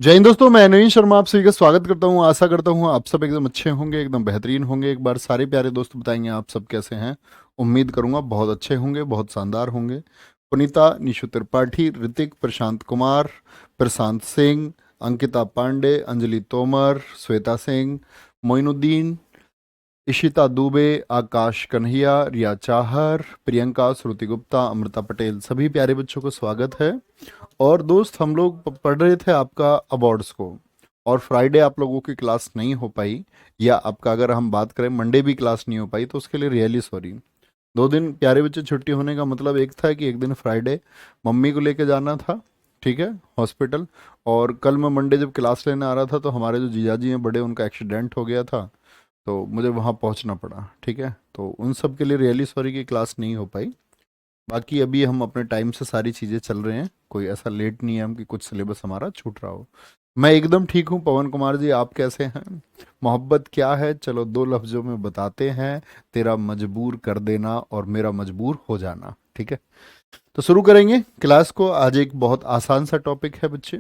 जय हिंद दोस्तों, मैं नवीन शर्मा आप सभी का स्वागत करता हूं। आशा करता हूं आप सब एकदम अच्छे होंगे, एकदम बेहतरीन होंगे। एक बार सारे प्यारे दोस्त बताएंगे आप सब कैसे हैं। उम्मीद करूंगा बहुत अच्छे होंगे, बहुत शानदार होंगे। पुनीता, निशु त्रिपाठी, ऋतिक, प्रशांत कुमार, प्रशांत सिंह, अंकिता पांडे, अंजलि तोमर, श्वेता सिंह, मोइनुद्दीन, इशिता दुबे, आकाश कन्हैया, रिया चाहर, प्रियंका, श्रुति गुप्ता, अमृता पटेल, सभी प्यारे बच्चों को स्वागत है। और दोस्त, हम लोग पढ़ रहे थे आपका अवार्ड्स को, और फ्राइडे आप लोगों की क्लास नहीं हो पाई, या आपका अगर हम बात करें मंडे भी क्लास नहीं हो पाई, तो उसके लिए रियली सॉरी। 2 दिन प्यारे बच्चे छुट्टी होने का मतलब एक था कि एक दिन फ्राइडे मम्मी को लेके जाना था, ठीक है, हॉस्पिटल। और कल मैं मंडे जब क्लास लेने आ रहा था तो हमारे जो जीजाजी हैं बड़े, उनका एक्सीडेंट हो गया था, तो मुझे वहाँ पहुँचना पड़ा, ठीक है। तो उन सब के लिए रियली सॉरी कि क्लास नहीं हो पाई। बाकी अभी हम अपने टाइम से सारी चीज़ें चल रहे हैं, कोई ऐसा लेट नहीं है हम कि कुछ सिलेबस हमारा छूट रहा हो। मैं एकदम ठीक हूँ। पवन कुमार जी, आप कैसे हैं? मोहब्बत क्या है, चलो 2 लफ्जों में बताते हैं। तेरा मजबूर कर देना और मेरा मजबूर हो जाना, ठीक है। तो शुरू करेंगे क्लास को। आज एक बहुत आसान सा टॉपिक है बच्चे,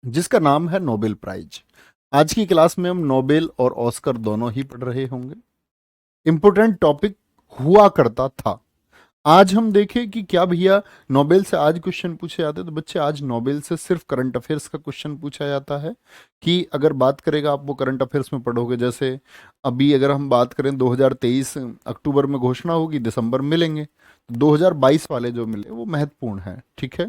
जिसका नाम है नोबेल प्राइज। आज की क्लास में हम नोबेल और ऑस्कर दोनों ही पढ़ रहे होंगे। इंपोर्टेंट टॉपिक हुआ करता था। आज हम देखें कि क्या भैया नोबेल से आज क्वेश्चन पूछे जाते हैं। तो बच्चे, आज नोबेल से सिर्फ करंट अफेयर्स का क्वेश्चन पूछा जाता है। कि अगर बात करेगा आप, वो करंट अफेयर्स में पढ़ोगे। जैसे अभी अगर हम बात करें, 2023 अक्टूबर में घोषणा होगी, दिसंबर में मिलेंगे, तो 2022 वाले जो मिले वो महत्वपूर्ण है, ठीक है,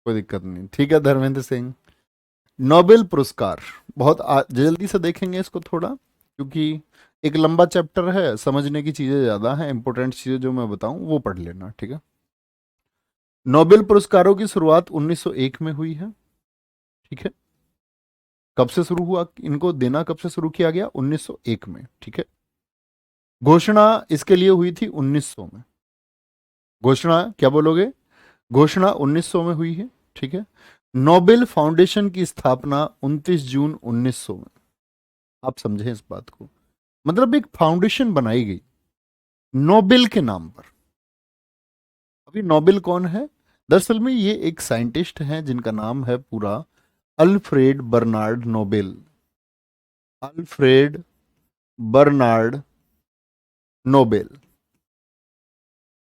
कोई दिक्कत नहीं, ठीक है। धर्मेंद्र सिंह, नोबेल पुरस्कार, बहुत जल्दी से देखेंगे इसको थोड़ा, क्योंकि एक लंबा चैप्टर है, समझने की चीज़ें ज़्यादा हैं। इंपॉर्टेंट चीज़ें जो मैं बताऊं वो पढ़ लेना, ठीक है। नोबेल पुरस्कारों की शुरुआत 1901 में हुई है, ठीक है। कब से शुरू हुआ, इनको देना कब से शुरू किया गया? 1901 में, ठीक है। घोषणा इसके लिए हुई थी 1900 में। घोषणा क्या बोलोगे? घोषणा 1900 में हुई है, ठीक है। नोबेल फाउंडेशन की स्थापना 29 जून 1900 में। आप समझें इस बात को, मतलब एक फाउंडेशन बनाई गई नोबेल के नाम पर। अभी नोबेल कौन है? दरअसल में ये एक साइंटिस्ट हैं जिनका नाम है पूरा Alfred Bernard Nobel. Alfred Bernard Nobel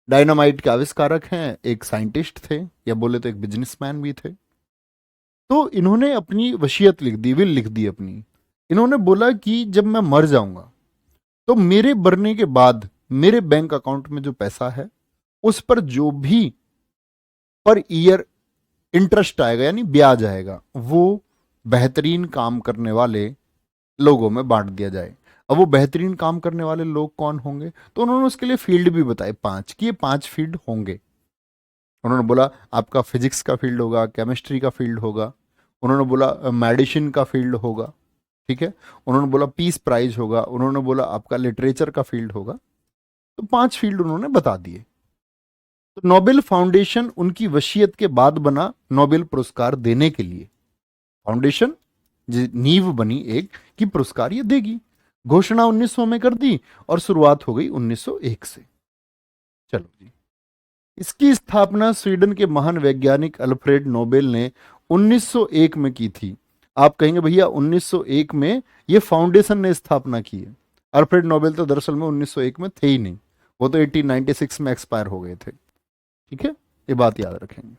dynamite के आविष्कारक हैं, एक साइंटिस्ट थे, या बोले तो एक बिजनेसमैन भी थे। तो इन्होंने अपनी वसीयत लिख दी, विल लिख दी अपनी। इन्होंने बोला कि जब मैं मर जाऊंगा तो मेरे मरने के बाद मेरे बैंक अकाउंट में जो पैसा है, उस पर जो भी पर ईयर इंटरेस्ट आएगा, यानी ब्याज आएगा, वो बेहतरीन काम करने वाले लोगों में बांट दिया जाए। अब वो बेहतरीन काम करने वाले लोग कौन होंगे? तो उन्होंने उसके लिए फील्ड भी बताए 5, कि ये 5 फील्ड होंगे। उन्होंने बोला आपका फिजिक्स का फील्ड होगा, केमिस्ट्री का फील्ड होगा, उन्होंने बोला मेडिसिन का फील्ड होगा, ठीक है, उन्होंने बोला पीस प्राइज होगा, उन्होंने बोला आपका लिटरेचर का फील्ड होगा। तो 5 फील्ड उन्होंने बता दिए। तो नोबेल फाउंडेशन उनकी वसीयत के बाद बना नोबेल पुरस्कार देने के लिए। फाउंडेशन नींव बनी एक, कि पुरस्कार ये देगी। घोषणा 1900 में कर दी और शुरुआत हो गई 1901 से। चलो जी, इसकी स्थापना स्वीडन के महान वैज्ञानिक अल्फ्रेड नोबेल ने 1901 में की थी। आप कहेंगे भैया 1901 में ये फाउंडेशन ने स्थापना की है। अल्फ्रेड नोबेल तो दरअसल में 1901 में थे ही नहीं, वो तो 1896 में एक्सपायर हो गए थे, ठीक है। ये बात याद रखेंगे।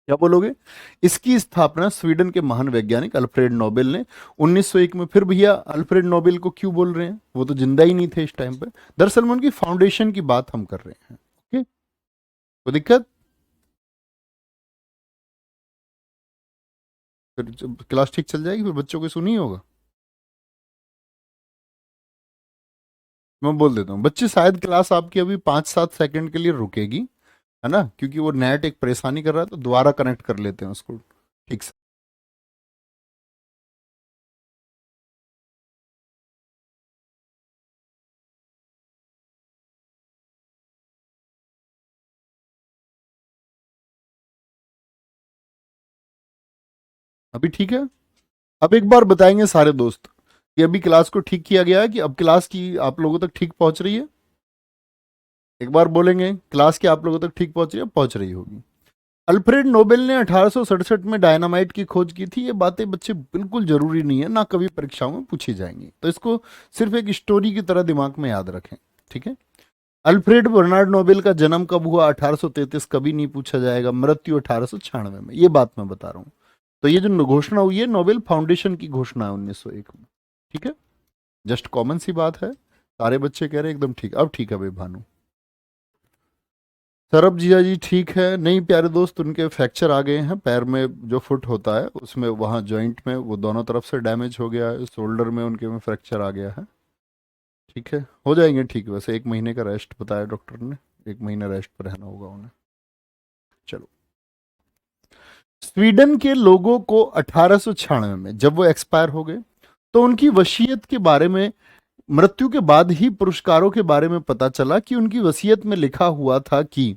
क्या बोलोगे? इसकी स्थापना स्वीडन के महान वैज्ञानिक अल्फ्रेड नोबेल ने 1901 में। फिर भैया अल्फ्रेड नोबेल को क्यों बोल रहे हैं? वो तो जिंदा ही नहीं थे इस टाइम पे। दरअसल में उनकी फाउंडेशन की बात हम कर रहे हैं, ओके। कोई दिक्कत? फिर जब क्लास ठीक चल जाएगी, फिर बच्चों को सुनी होगा। मैं बोल देता हूँ बच्चे, शायद क्लास आपकी अभी 5-7 सेकंड के लिए रुकेगी, है ना, क्योंकि वो नेट एक परेशानी कर रहा है, तो दोबारा कनेक्ट कर लेते हैं उसको ठीक से। अभी ठीक है? अब एक बार बताएंगे सारे दोस्त कि अभी क्लास को ठीक किया गया है, कि अब क्लास की आप लोगों तक ठीक पहुंच रही है। एक बार बोलेंगे क्लास की आप लोगों तक ठीक पहुंच रही है? पहुंच रही होगी। अल्फ्रेड नोबेल ने 1867 में डायनामाइट की खोज की थी। ये बातें बच्चे बिल्कुल जरूरी नहीं है, ना कभी परीक्षाओं में पूछी जाएंगी, तो इसको सिर्फ एक स्टोरी की तरह दिमाग में याद रखें, ठीक है। अल्फ्रेड बर्नार्ड नोबेल का जन्म कब हुआ? 1833, कभी नहीं पूछा जाएगा। मृत्यु 1896 में, ये बात मैं बता रहा हूं। तो ये जो घोषणा हुई है नोबेल फाउंडेशन की घोषणा है 1901 में, ठीक है। जस्ट कॉमन सी बात है, सारे बच्चे कह रहे हैं एकदम ठीक। अब ठीक है भाई भानु। सरब जिया जी ठीक है। नहीं प्यारे दोस्त, उनके फ्रैक्चर आ गए हैं पैर में, जो फुट होता है उसमें, वहाँ जॉइंट में वो दोनों तरफ से डैमेज हो गया है, शोल्डर में उनके में फ्रैक्चर आ गया है, ठीक है। हो जाएंगे ठीक। वैसे 1 महीने का रेस्ट बताया डॉक्टर ने, 1 महीना रेस्ट पर रहना होगा उन्हें। चलो, स्वीडन के लोगों को 1896 में जब वो एक्सपायर हो गए, तो उनकी वसीयत के बारे में, मृत्यु के बाद ही पुरस्कारों के बारे में पता चला कि उनकी वसीयत में लिखा हुआ था कि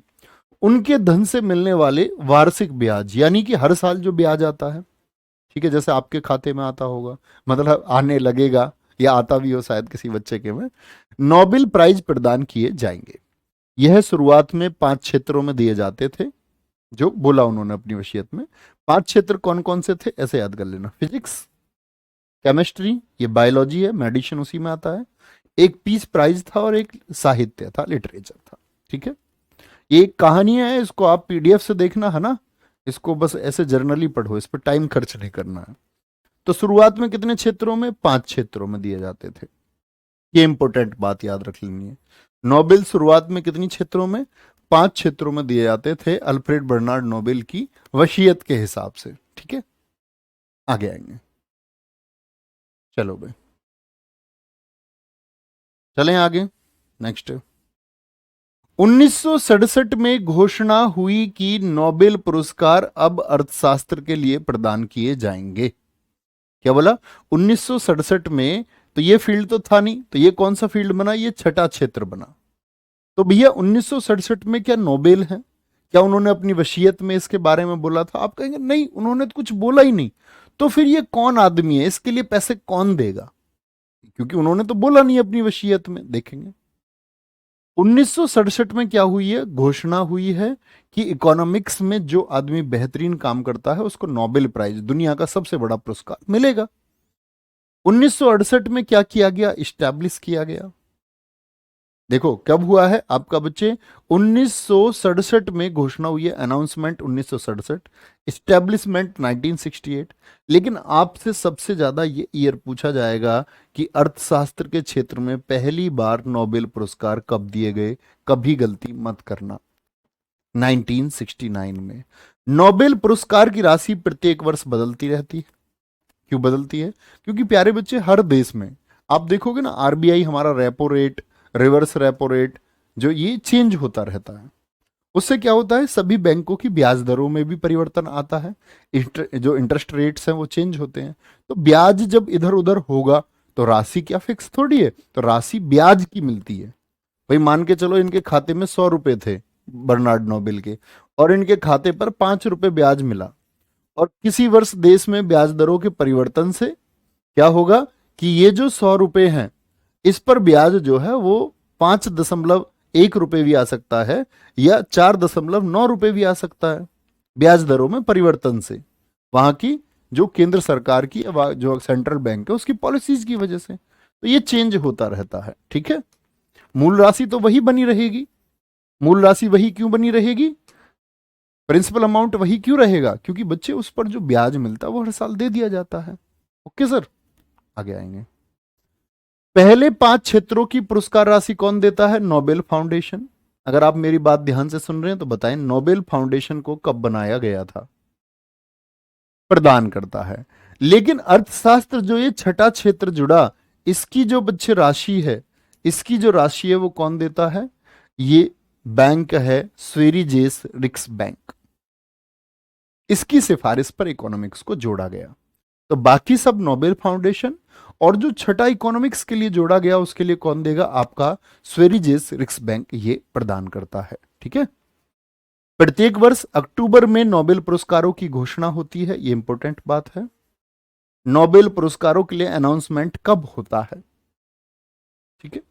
उनके धन से मिलने वाले वार्षिक ब्याज, यानी कि हर साल जो ब्याज आता है, ठीक है, जैसे आपके खाते में आता होगा, मतलब आने लगेगा या आता भी हो शायद किसी बच्चे के में, नोबेल प्राइज प्रदान किए जाएंगे। यह शुरुआत में 5 क्षेत्रों में दिए जाते थे, जो बोला उन्होंने अपनी वसीयत में। 5 क्षेत्र कौन कौन से थे ऐसे याद कर लेना। फिजिक्स, केमिस्ट्री, ये बायोलॉजी है, मेडिसिन उसी में आता है। एक पीस प्राइज था और एक साहित्य था, लिटरेचर था, ठीक है। ये एक कहानी है, इसको आप पीडीएफ से देखना है ना, इसको बस ऐसे जर्नली पढ़ो, इस पर टाइम खर्च नहीं करना है। तो शुरुआत में कितने क्षेत्रों में? 5 क्षेत्रों में दिए जाते थे। ये इंपॉर्टेंट बात याद रख लेनी है। नोबेल शुरुआत में कितनी क्षेत्रों में? 5 क्षेत्रों में दिए जाते थे, अल्फ्रेड बर्नार्ड नोबेल की वसीयत के हिसाब से, ठीक है। आगे आएंगे, चलो भाई चलें आगे। नेक्स्ट, 1967 में घोषणा हुई कि नोबेल पुरस्कार अब अर्थशास्त्र के लिए प्रदान किए जाएंगे। क्या बोला? 1967 में, तो ये फील्ड तो था नहीं, तो ये कौन सा फील्ड बना? ये छठा क्षेत्र बना। तो भैया 1967 में क्या नोबेल है? क्या उन्होंने अपनी वसीयत में इसके बारे में बोला था? आप कहेंगे नहीं, उन्होंने तो कुछ बोला ही नहीं। तो फिर ये कौन आदमी है, इसके लिए पैसे कौन देगा? क्योंकि उन्होंने तो बोला नहीं अपनी वसीयत में। देखेंगे 1967 में क्या हुई है, घोषणा हुई है कि इकोनॉमिक्स में जो आदमी बेहतरीन काम करता है उसको नोबेल प्राइज, दुनिया का सबसे बड़ा पुरस्कार मिलेगा। 1968 में क्या किया गया? इस्टेब्लिश किया गया। देखो कब हुआ है आपका बच्चे, 1967 में घोषणा हुई है, अनाउंसमेंट 1967, इस्टेब्लिशमेंट 1968। लेकिन आपसे सबसे ज्यादा ये ईयर पूछा जाएगा कि अर्थशास्त्र के क्षेत्र में पहली बार नोबेल पुरस्कार कब दिए गए। कभी गलती मत करना। 1969 में। नोबेल पुरस्कार की राशि प्रत्येक वर्ष बदलती रहती है। क्यों बदलती है? क्योंकि प्यारे बच्चे हर देश में आप देखोगे ना, आरबीआई हमारा repo rate, reverse repo rate, जो ये चेंज होता रहता है, उससे क्या होता है, सभी बैंकों की ब्याज दरों में भी परिवर्तन आता है। जो इंटरेस्ट रेट्स हैं वो चेंज होते हैं। तो ब्याज जब इधर उधर होगा तो राशि क्या फिक्स थोड़ी है, तो राशि ब्याज की मिलती है। भाई मान के चलो इनके खाते में 100 रुपए थे बर्नार्ड नोबेल के, और इनके खाते पर 5 रुपए ब्याज मिला, और किसी वर्ष देश में ब्याज दरों के परिवर्तन से क्या होगा कि ये जो 100 रुपए हैं, इस पर ब्याज जो है वो 5.1 रुपए भी आ सकता है, या 4.9 रुपए भी आ सकता है, ब्याज दरों में परिवर्तन से, वहां की जो केंद्र सरकार की, जो सेंट्रल बैंक है उसकी पॉलिसीज की वजह से। तो ये चेंज होता रहता है, ठीक है। मूल राशि तो वही बनी रहेगी। मूल राशि वही क्यों बनी रहेगी? प्रिंसिपल अमाउंट वही क्यों रहेगा? क्योंकि बच्चे उस पर जो ब्याज मिलता है वो हर साल दे दिया जाता है। ओके सर, आगे आएंगे। पहले 5 क्षेत्रों की पुरस्कार राशि कौन देता है? Nobel foundation. अगर आप मेरी बात ध्यान से सुन रहे हैं तो बताएं, नोबेल फाउंडेशन को कब बनाया गया था? प्रदान करता है। लेकिन अर्थशास्त्र जो ये छठा क्षेत्र जुड़ा, इसकी जो बच्चे राशि है, इसकी जो राशि है वो कौन देता है? ये बैंक है स्वेरिजेस रिक्स बैंक। इसकी सिफारिश पर इकोनॉमिक्स को जोड़ा गया। तो बाकी सब नोबेल फाउंडेशन, और जो छठा इकोनॉमिक्स के लिए जोड़ा गया उसके लिए कौन देगा? आपका स्वेरिजेस रिक्स बैंक ये प्रदान करता है, ठीक है। प्रत्येक वर्ष अक्टूबर में नोबेल पुरस्कारों की घोषणा होती है, ये इंपॉर्टेंट बात है। नोबेल पुरस्कारों के लिए अनाउंसमेंट कब होता है? ठीक है।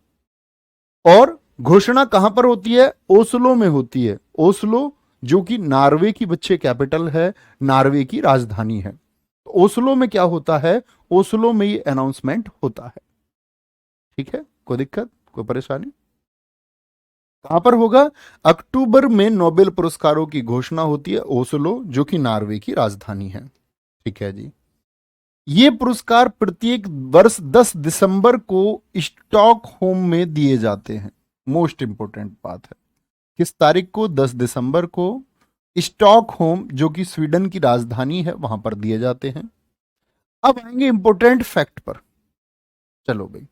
और घोषणा कहां पर होती है? ओस्लो में होती है। ओस्लो जो कि नार्वे की बच्चे कैपिटल है, नार्वे की राजधानी है। तो ओस्लो में क्या होता है, ओस्लो में ये अनाउंसमेंट होता है। ठीक है, कोई दिक्कत, कोई परेशानी? कहां पर होगा? अक्टूबर में नोबेल पुरस्कारों की घोषणा होती है, ओस्लो जो कि नार्वे की राजधानी है। ठीक है जी। ये पुरस्कार प्रत्येक वर्ष 10 दिसंबर को स्टॉकहोम में दिए जाते हैं। मोस्ट इंपोर्टेंट बात है, किस तारीख को? 10 दिसंबर को स्टॉकहोम जो कि स्वीडन की राजधानी है वहां पर दिए जाते हैं। अब आएंगे इंपोर्टेंट फैक्ट पर। चलो भाई,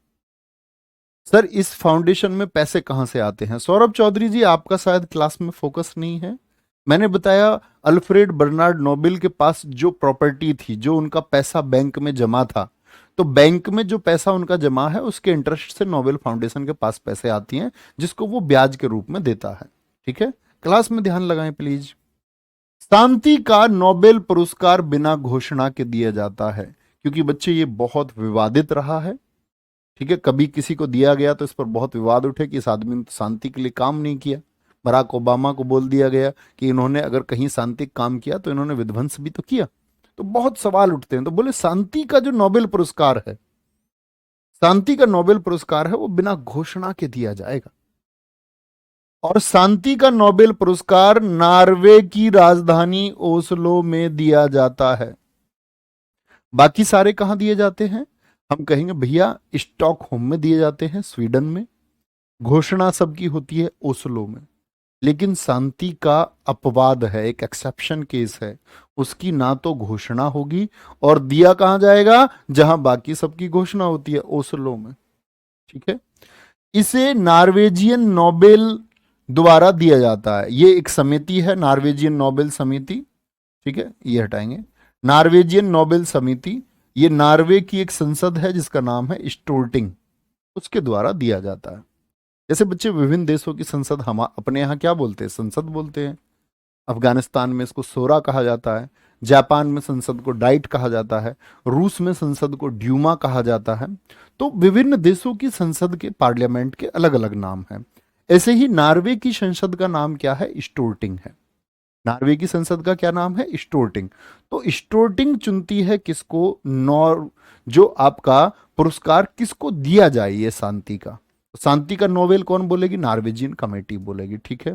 सर इस फाउंडेशन में पैसे कहां से आते हैं? सौरभ चौधरी जी, आपका शायद क्लास में फोकस नहीं है। मैंने बताया अल्फ्रेड बर्नार्ड नोबेल के पास जो प्रॉपर्टी थी, जो उनका पैसा बैंक में जमा था, तो बैंक में जो पैसा उनका जमा है उसके इंटरेस्ट से नोबेल फाउंडेशन के पास पैसे आती हैं, जिसको वो ब्याज के रूप में देता है। ठीक है, क्लास में ध्यान लगाएं प्लीज। शांति का नोबेल पुरस्कार बिना घोषणा के दिया जाता है, क्योंकि बच्चे ये बहुत विवादित रहा है। ठीक है, कभी किसी को दिया गया तो इस पर बहुत विवाद उठे कि इस आदमी ने तो शांति के लिए काम नहीं किया। बराक ओबामा को बोल दिया गया कि इन्होंने अगर कहीं शांति काम किया तो इन्होंने विध्वंस भी तो किया। तो बहुत सवाल उठते हैं, तो बोले शांति का जो नोबेल पुरस्कार है, शांति का नोबेल पुरस्कार है, वो बिना घोषणा के दिया जाएगा। और शांति का नोबेल पुरस्कार नॉर्वे की राजधानी ओस्लो में दिया जाता है। बाकी सारे कहां दिए जाते हैं? हम कहेंगे भैया स्टॉकहोम में दिए जाते हैं, स्वीडन में। घोषणा सबकी होती है ओस्लो में। लेकिन शांति का अपवाद है, एक एक्सेप्शन केस है। उसकी ना तो घोषणा होगी, और दिया कहां जाएगा? जहां बाकी सबकी घोषणा होती है, ओस्लो में। ठीक है, इसे नॉर्वेजियन नोबेल द्वारा दिया जाता है। ये एक समिति है, नॉर्वेजियन नोबेल समिति। ठीक है, ये हटाएंगे, नॉर्वेजियन नोबेल समिति। ये नॉर्वे की एक संसद है जिसका नाम है स्टोर्टिंग, उसके द्वारा दिया जाता है। जैसे बच्चे विभिन्न देशों की संसद हम अपने यहाँ क्या बोलते हैं? संसद बोलते हैं। अफगानिस्तान में इसको सोरा कहा जाता है, जापान में संसद को डाइट कहा जाता है, रूस में संसद को ड्यूमा कहा जाता है। तो विभिन्न देशों की संसद के पार्लियामेंट के अलग अलग नाम हैं। ऐसे ही नॉर्वे की संसद का नाम क्या है? स्टोर्टिंग है। नॉर्वे की संसद का क्या नाम है? स्टोर्टिंग। तो स्टोर्टिंग चुनती है किसको, नॉर जो आपका पुरस्कार किसको दिया जाए, ये शांति का। शांति का नोबेल कौन बोलेगी? नॉर्वेजियन कमेटी बोलेगी। ठीक है,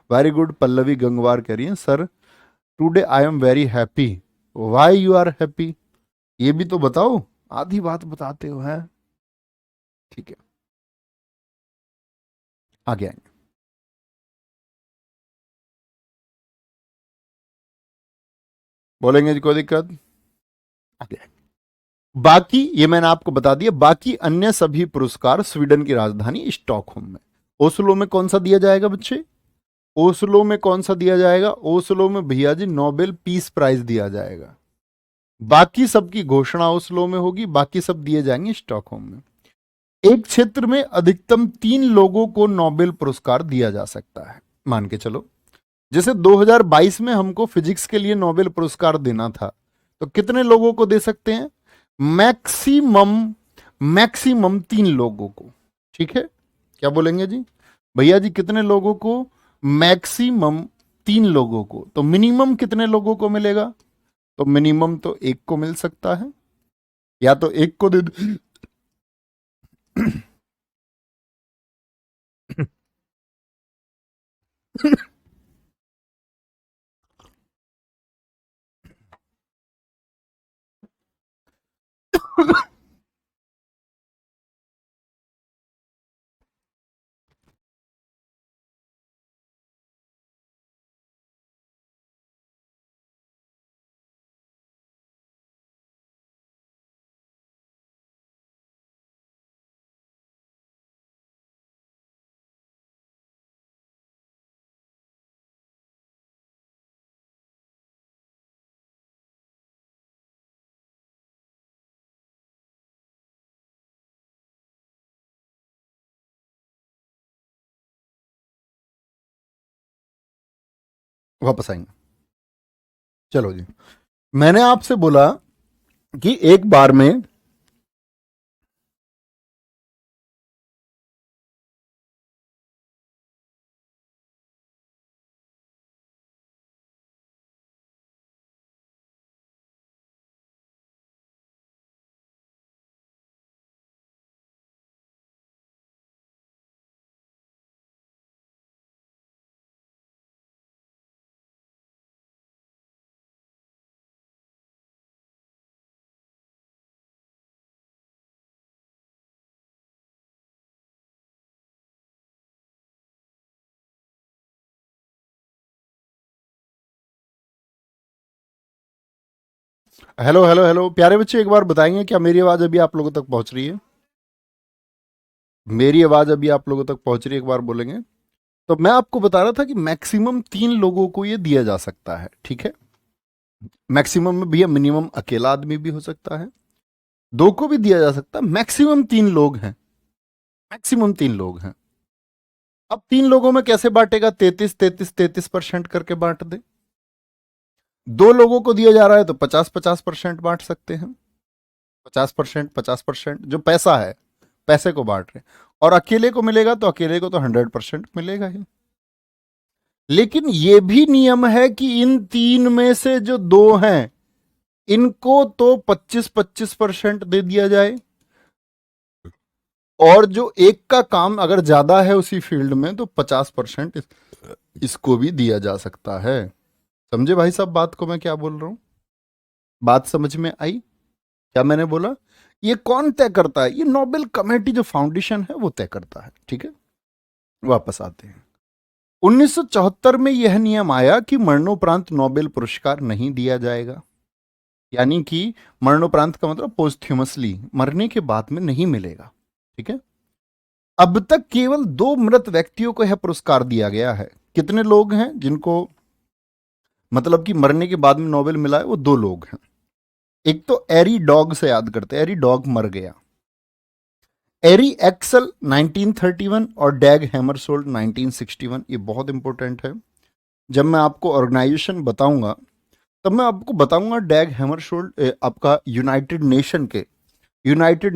वेरी गुड। पल्लवी गंगवार कह रही है sir today I am very happy. Why you are happy, ये भी तो बताओ, आधी बात बताते हो हैं। ठीक है, आगे आएंगे। बोलेंगे जी, कोई दिक्कत? आगे आएंगे। बाकी ये मैंने आपको बता दिया, बाकी अन्य सभी पुरस्कार स्वीडन की राजधानी स्टॉकहोम में। ओस्लो में कौन सा दिया जाएगा बच्चे? ओस्लो में कौन सा दिया जाएगा? ओस्लो में भैया जी नोबेल पीस प्राइज दिया जाएगा। बाकी सबकी घोषणा ओस्लो में होगी, बाकी सब दिए जाएंगे स्टॉकहोम में। एक क्षेत्र में अधिकतम 3 लोगों को नोबेल पुरस्कार दिया जा सकता है। मान के चलो, जैसे 2022 में हमको फिजिक्स के लिए नोबेल पुरस्कार देना था, तो कितने लोगों को दे सकते हैं? मैक्सिमम, मैक्सिमम 3 लोगों को। ठीक है, क्या बोलेंगे जी? भैया जी कितने लोगों को? मैक्सिमम 3 लोगों को। तो मिनिमम कितने लोगों को मिलेगा? तो मिनिमम तो एक को मिल सकता है, या तो एक को दे दो। वापस आएंगे। चलो जी, मैंने आपसे बोला कि एक बार में हेलो हेलो हेलो प्यारे बच्चे, एक बार बताएंगे क्या मेरी आवाज अभी आप लोगों तक पहुंच रही है? मेरी आवाज अभी आप लोगों तक पहुंच रही है, एक बार बोलेंगे? तो मैं आपको बता रहा था कि मैक्सिमम 3 लोगों को ये दिया जा सकता है, ठीक है। मैक्सिमम में भैया मिनिमम अकेला आदमी भी हो सकता है, 2 को भी दिया जा सकता है, मैक्सिमम 3 लोग हैं। मैक्सिमम 3 लोग हैं। अब 3 लोगों में कैसे बांटेगा? 33 33 33% करके बांट दे। 2 लोगों को दिया जा रहा है तो 50 50% बांट सकते हैं। 50% 50% जो पैसा है, पैसे को बांट रहे हैं। और अकेले को मिलेगा तो अकेले को तो 100% मिलेगा ही। लेकिन यह भी नियम है कि इन 3 में से जो 2 हैं, इनको तो 25 25% दे दिया जाए। और जो एक का काम अगर ज्यादा है उसी फील्ड में तो 50% इसको भी दिया जा सकता है। समझे भाई साहब बात को, मैं क्या बोल रहा हूं? बात समझ में आई? क्या मैंने बोला? ये कौन तय करता है? ये नोबेल कमेटी जो फाउंडेशन है वो तय करता है, ठीक है। वापस आते हैं। 1974 में यह नियम आया कि मरणोपरांत नोबेल पुरस्कार नहीं दिया जाएगा। यानी कि मरणोपरांत का मतलब पोस्ट्यूमसली, मरने के बाद में नहीं मिलेगा, ठीक है। अब तक केवल 2 मृत व्यक्तियों को यह पुरस्कार दिया गया है। कितने लोग हैं जिनको मतलब कि मरने के बाद में नोबेल मिला है? वो 2 लोग हैं। एक तो एरी डॉग से याद करते हैं, एरी डॉग मर गया। एरी एक्सल 1931 और डैग हैमरसोल्ड 1961। ये बहुत इंपॉर्टेंट है। जब मैं आपको ऑर्गेनाइजेशन बताऊंगा तब मैं आपको बताऊंगा डैग हैमरशोल्ड आपका यूनाइटेड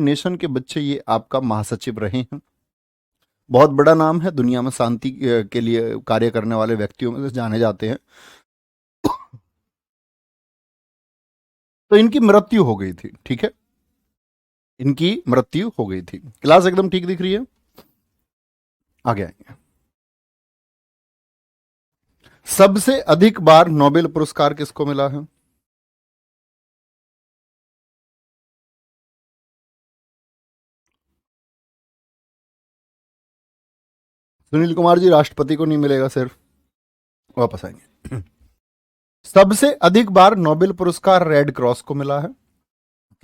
नेशन के बच्चे ये आपका महासचिव रहे हैं। बहुत बड़ा नाम है, दुनिया में शांति के लिए कार्य करने वाले व्यक्तियों में से जाने जाते हैं। तो इनकी मृत्यु हो गई थी, ठीक है। इनकी मृत्यु हो गई थी। क्लास एकदम ठीक दिख रही है? आगे आएंगे। सबसे अधिक बार नोबेल पुरस्कार किसको मिला है? सुनील कुमार जी, राष्ट्रपति को नहीं मिलेगा सिर्फ। वापस आएंगे। सबसे अधिक बार नोबेल पुरस्कार रेड क्रॉस को मिला है।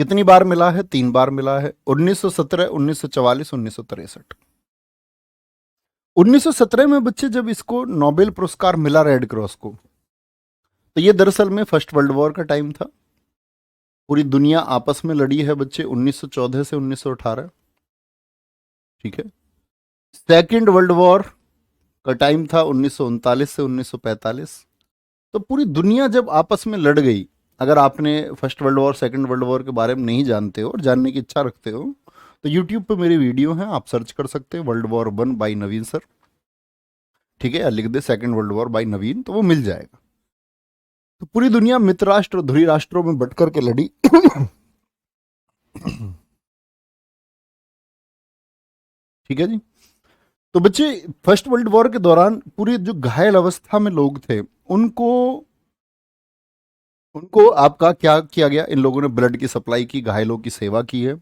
कितनी बार मिला है? 3 बार मिला है। 1917, 1944, 1963। 1917 में बच्चे जब इसको नोबेल पुरस्कार मिला रेड क्रॉस को, तो ये दरअसल में फर्स्ट वर्ल्ड वॉर का टाइम था। पूरी दुनिया आपस में लड़ी है बच्चे, 1914 से 1918, ठीक है। सेकेंड वर्ल्ड वॉर का टाइम था 1939 से 1945। तो पूरी दुनिया जब आपस में लड़ गई, अगर आपने first world war second world war के बारे में नहीं जानते हो और जानने की इच्छा रखते हो तो यूट्यूब पे मेरी वीडियो है, आप सर्च कर सकते हैं world war 1 by Naveen sir, ठीक है। या लिख दे सेकंड वर्ल्ड वॉर बाई नवीन तो वो मिल जाएगा। तो पूरी दुनिया मित्र राष्ट्र और ध्रुवी राष्ट्रों में बट करके लड़ी। ठीक है जी। तो बच्चे फर्स्ट वर्ल्ड वॉर के दौरान पूरी जो घायल अवस्था में लोग थे उनको उनको आपका क्या किया गया? इन लोगों ने ब्लड की सप्लाई की, घायलों की सेवा की है।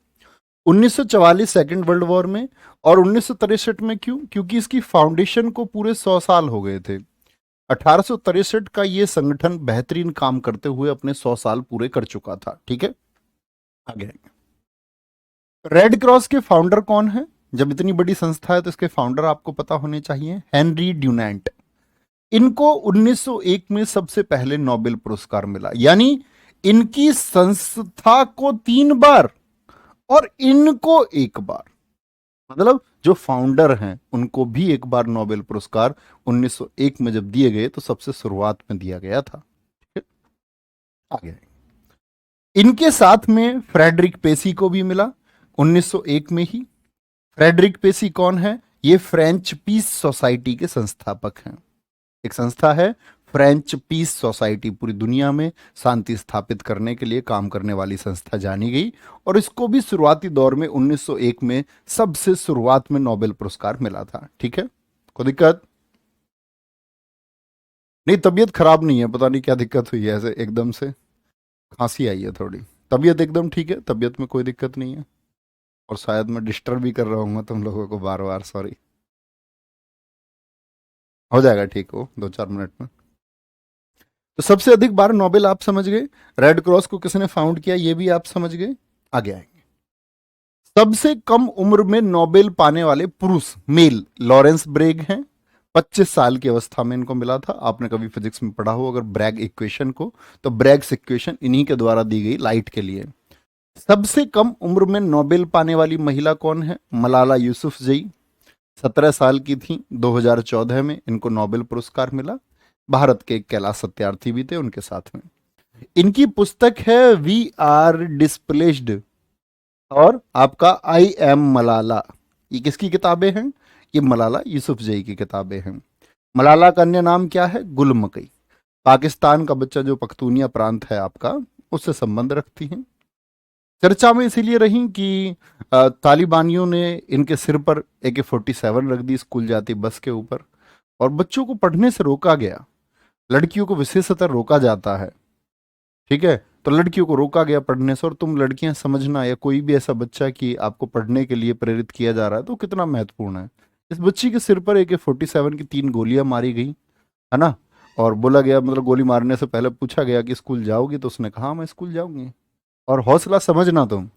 1944 सेकेंड वर्ल्ड वॉर में और 1963 में। क्यों? क्योंकि इसकी फाउंडेशन को पूरे 100 साल हो गए थे। 1863 का ये संगठन बेहतरीन काम करते हुए अपने 100 साल पूरे कर चुका था, ठीक है। आगे रेड क्रॉस के फाउंडर कौन है? जब इतनी बड़ी संस्था है तो इसके फाउंडर आपको पता होने चाहिए। Henry Dunant. इनको 1901 में सबसे पहले नोबेल पुरस्कार मिला। यानी इनकी संस्था को 3 बार और इनको 1 बार। मतलब जो फाउंडर हैं उनको भी 1 बार नोबेल पुरस्कार 1901 में जब दिए गए तो सबसे शुरुआत में दिया गया था, ठीक है। आगे इनके साथ में फ्रेडरिक पेसी को भी मिला 1901 में ही। फ्रेडरिक पेसी कौन है? ये फ्रेंच पीस सोसाइटी के संस्थापक हैं। एक संस्था है फ्रेंच पीस सोसाइटी, पूरी दुनिया में शांति स्थापित करने के लिए काम करने वाली संस्था जानी गई। और इसको भी शुरुआती दौर में 1901 में सबसे शुरुआत में नोबेल पुरस्कार मिला था, ठीक है। कोई दिक्कत नहीं? तबीयत खराब नहीं है, पता नहीं क्या दिक्कत हुई है, ऐसे एकदम से खांसी आई है थोड़ी। तबीयत एकदम ठीक है, तबीयत में कोई दिक्कत नहीं है। और शायद मैं डिस्टर्ब भी कर रहा हूँ तुम लोगों को बार बार, सॉरी। हो जाएगा ठीक, हो 2 4 मिनट में। तो सबसे अधिक बार नोबेल आप समझ गए, रेड क्रॉस को किसने फाउंड किया ये भी आप समझ गए। आगे आएंगे, सबसे कम उम्र में नोबेल पाने वाले पुरुष मेल लॉरेंस ब्रेग हैं। 25 साल की अवस्था में इनको मिला था। आपने कभी फिजिक्स में पढ़ा हो अगर ब्रैग इक्वेशन को, तो ब्रैग्स इक्वेशन इन्हीं के द्वारा दी गई लाइट के लिए। सबसे कम उम्र में नोबेल पाने वाली महिला कौन है? मलाला यूसुफजई, 17 साल की थी। 2014 में इनको नोबेल पुरस्कार मिला। भारत के एक कैलाश सत्यार्थी भी थे उनके साथ में। इनकी पुस्तक है वी आर डिस्प्लेस्ड और आपका आई एम मलाला। ये किसकी किताबें हैं? ये मलाला यूसुफजई की किताबें हैं। मलाला का अन्य नाम क्या है? गुल मकई। पाकिस्तान का बच्चा जो पख्तूनिया प्रांत है आपका, उससे संबंध रखती हैं। चर्चा में इसीलिए रही कि तालिबानियों ने इनके सिर पर AK-47 रख दी स्कूल जाती बस के ऊपर, और बच्चों को पढ़ने से रोका गया। लड़कियों को विशेषतः रोका जाता है, ठीक है, तो लड़कियों को रोका गया पढ़ने से। और तुम लड़कियां समझना, या कोई भी ऐसा बच्चा कि आपको पढ़ने के लिए प्रेरित किया जा रहा है, तो कितना महत्वपूर्ण है। इस बच्ची के सिर पर AK-47 की 3 गोलियां मारी गई, है ना। और बोला गया, मतलब गोली मारने से पहले पूछा गया कि स्कूल जाओगी, तो उसने कहा मैं स्कूल जाऊंगी। और हौसला समझना तुम,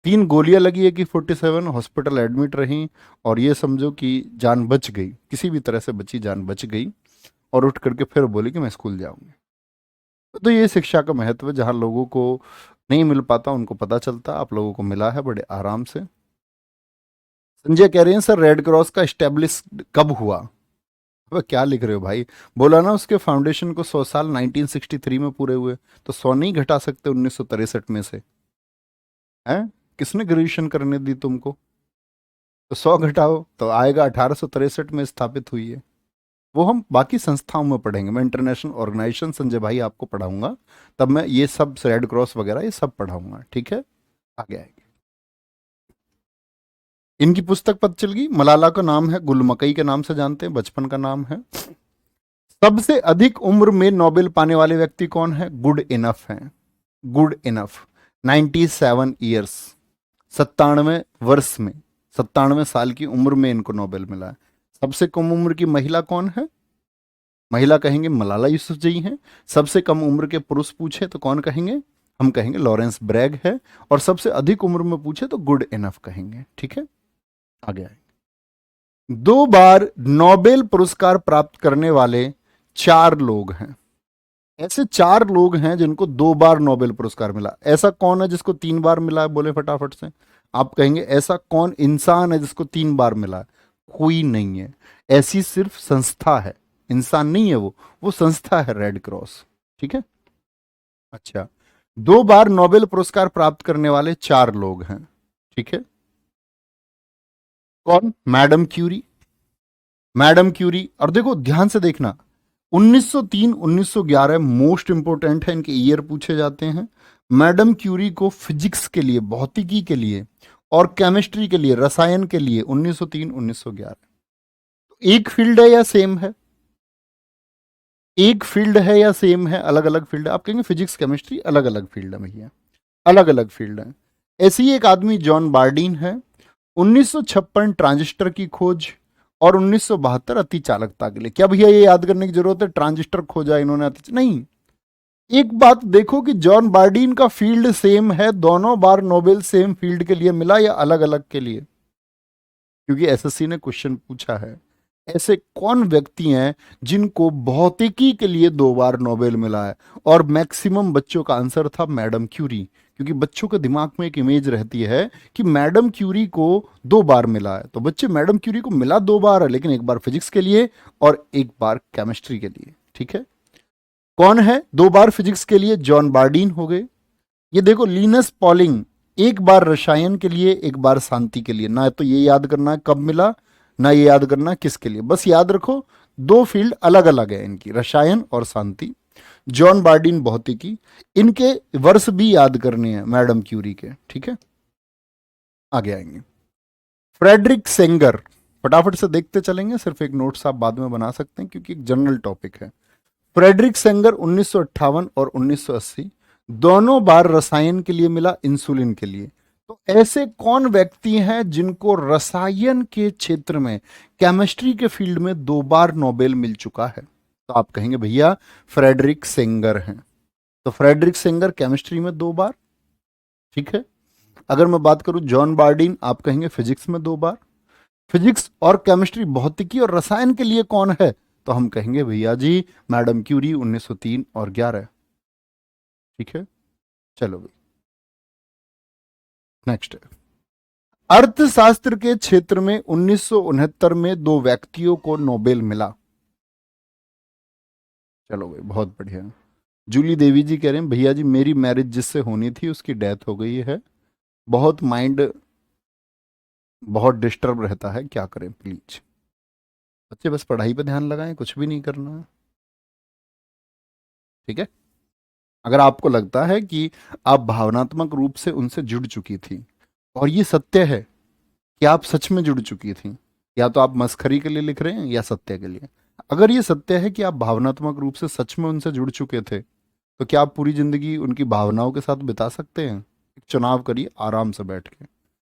3 गोलियां लगी AK-47, हॉस्पिटल एडमिट रही, और ये समझो कि जान बच गई, किसी भी तरह से बची, जान बच गई। और उठ करके फिर बोली कि मैं स्कूल जाऊंगी। तो ये शिक्षा का महत्व है, जहां लोगों को नहीं मिल पाता उनको पता चलता। आप लोगों को मिला है बड़े आराम से। संजय कह रहे हैं सर रेड क्रॉस का स्टैब्लिश कब हुआ? अब क्या लिख रहे हो भाई? बोला ना उसके फाउंडेशन को 100 साल 1963 में पूरे हुए, तो 100 नहीं घटा सकते 1963 में से? हैं? किसने ग्रेजुएशन करने दी तुमको? तो 100 घटाओ तो आएगा 1863 में स्थापित हुई है। वो हम बाकी संस्थाओं में पढ़ेंगे। मैं इंटरनेशनल ऑर्गेनाइजेशन संजय भाई आपको पढ़ाऊंगा, तब मैं ये सब रेड क्रॉस वगैरह ये सब पढ़ाऊंगा, ठीक है। आगे आएंगे। इनकी पुस्तक पता चल गई। मलाला का नाम है गुल मकई के नाम से जानते हैं, बचपन का नाम है। सबसे अधिक उम्र में नोबेल पाने वाले व्यक्ति कौन है? गुड इनफ है। गुड इनफ 97 ईयर्स, 97 वर्ष में, 97 साल की उम्र में इनको नोबेल मिला है। सबसे कम उम्र की महिला कौन है? महिला कहेंगे मलाला यूसुफजई हैं। सबसे कम उम्र के पुरुष पूछे तो कौन कहेंगे? हम कहेंगे लॉरेंस ब्रैग है। और सबसे अधिक उम्र में पूछे तो गुड इनफ कहेंगे, ठीक है। आगे आए। 2 बार नोबेल पुरस्कार प्राप्त करने वाले 4 लोग हैं। ऐसे 4 लोग हैं जिनको 2 बार नोबेल पुरस्कार मिला। ऐसा कौन है जिसको 3 बार मिला है? बोले फटाफट से। आप कहेंगे ऐसा कौन इंसान है जिसको 3 बार मिला है? कोई नहीं है। ऐसी सिर्फ संस्था है, इंसान नहीं है वो संस्था है रेड क्रॉस, ठीक है। अच्छा, 2 बार नोबेल पुरस्कार प्राप्त करने वाले 4 लोग हैं, ठीक है। कौन? Madam Curie. मैडम क्यूरी, और देखो ध्यान से देखना, 1903 1911 मोस्ट इंपोर्टेंट है, इनके ईयर पूछे जाते हैं। मैडम क्यूरी को फिजिक्स के लिए, भौतिकी के लिए और केमिस्ट्री के लिए, रसायन के लिए 1903 1911। एक फील्ड है या सेम है? एक फील्ड है या सेम है? अलग अलग फील्ड है। आप कहेंगे फिजिक्स केमिस्ट्री अलग अलग फील्ड है भैया, अलग अलग फील्ड है। ऐसे ही एक आदमी जॉन बार्डीन है, 1956 ट्रांजिस्टर की खोज और 1972 अति चालकता के लिए। क्या भैया ये याद करने की जरूरत है ट्रांजिस्टर खोजा इन्होंने नहीं। एक बात देखो कि जॉन बार्डीन का फील्ड सेम है, दोनों बार नोबेल सेम फील्ड के लिए मिला या अलग अलग के लिए? क्योंकि एसएससी ने क्वेश्चन पूछा है ऐसे कौन व्यक्ति हैं जिनको भौतिकी के लिए 2 बार नोबेल मिला है, और मैक्सिमम बच्चों का आंसर था मैडम क्यूरी। क्योंकि बच्चों के दिमाग में एक इमेज रहती है कि मैडम क्यूरी को 2 बार मिला है, तो बच्चे मैडम क्यूरी को मिला 2 बार है, लेकिन एक बार फिजिक्स के लिए और एक बार केमिस्ट्री के लिए, ठीक है। कौन है 2 बार फिजिक्स के लिए? जॉन बार्डीन हो गए। ये देखो लिनस पॉलिंग, एक बार रसायन के लिए एक बार शांति के लिए। ना तो ये याद करना है कब मिला, ना ये याद करना किसके लिए, बस याद रखो 2 फील्ड अलग अलग है इनकी, रसायन और शांति। जॉन बार्डीन भौतिकी, इनके वर्ष भी याद करने हैं मैडम क्यूरी के, ठीक है। आगे आएंगे। फ्रेडरिक सेंगर, फटाफट से देखते चलेंगे, सिर्फ एक नोट्स आप बाद में बना सकते हैं क्योंकि एक जनरल टॉपिक है। फ्रेडरिक सेंगर 1958 और 1980 दोनों बार रसायन के लिए मिला, इंसुलिन के लिए। तो ऐसे कौन व्यक्ति हैं जिनको रसायन के क्षेत्र में, केमिस्ट्री के फील्ड में 2 बार नोबेल मिल चुका है? तो आप कहेंगे भैया फ्रेडरिक सेंगर हैं। तो फ्रेडरिक सेंगर केमिस्ट्री में 2 बार, ठीक है। अगर मैं बात करूं जॉन बार्डिन, आप कहेंगे फिजिक्स में 2 बार। फिजिक्स और केमिस्ट्री, भौतिकी और रसायन के लिए कौन है, तो हम कहेंगे भैया जी मैडम क्यूरी 1903 और 11, ठीक है। चलो भाई नेक्स्ट है, अर्थशास्त्र के क्षेत्र में 1969 में 2 व्यक्तियों को नोबेल मिला। चलो भाई बहुत बढ़िया। जूली देवी जी कह रहे हैं भैया जी मेरी मैरिज जिससे होनी थी उसकी डेथ हो गई है, बहुत माइंड बहुत डिस्टर्ब रहता है, क्या करें प्लीज। बच्चे बस पढ़ाई पे ध्यान लगाएं, कुछ भी नहीं करना है, ठीक है। अगर आपको लगता है कि आप भावनात्मक रूप से उनसे जुड़ चुकी थी और ये सत्य है कि आप सच में जुड़ चुकी थी, या तो आप मस्खरी के लिए लिख रहे हैं या सत्य के लिए। अगर ये सत्य है कि आप भावनात्मक रूप से सच में उनसे जुड़ चुके थे, तो क्या आप पूरी जिंदगी उनकी भावनाओं के साथ बिता सकते हैं? एक चुनाव करिए आराम से बैठ के।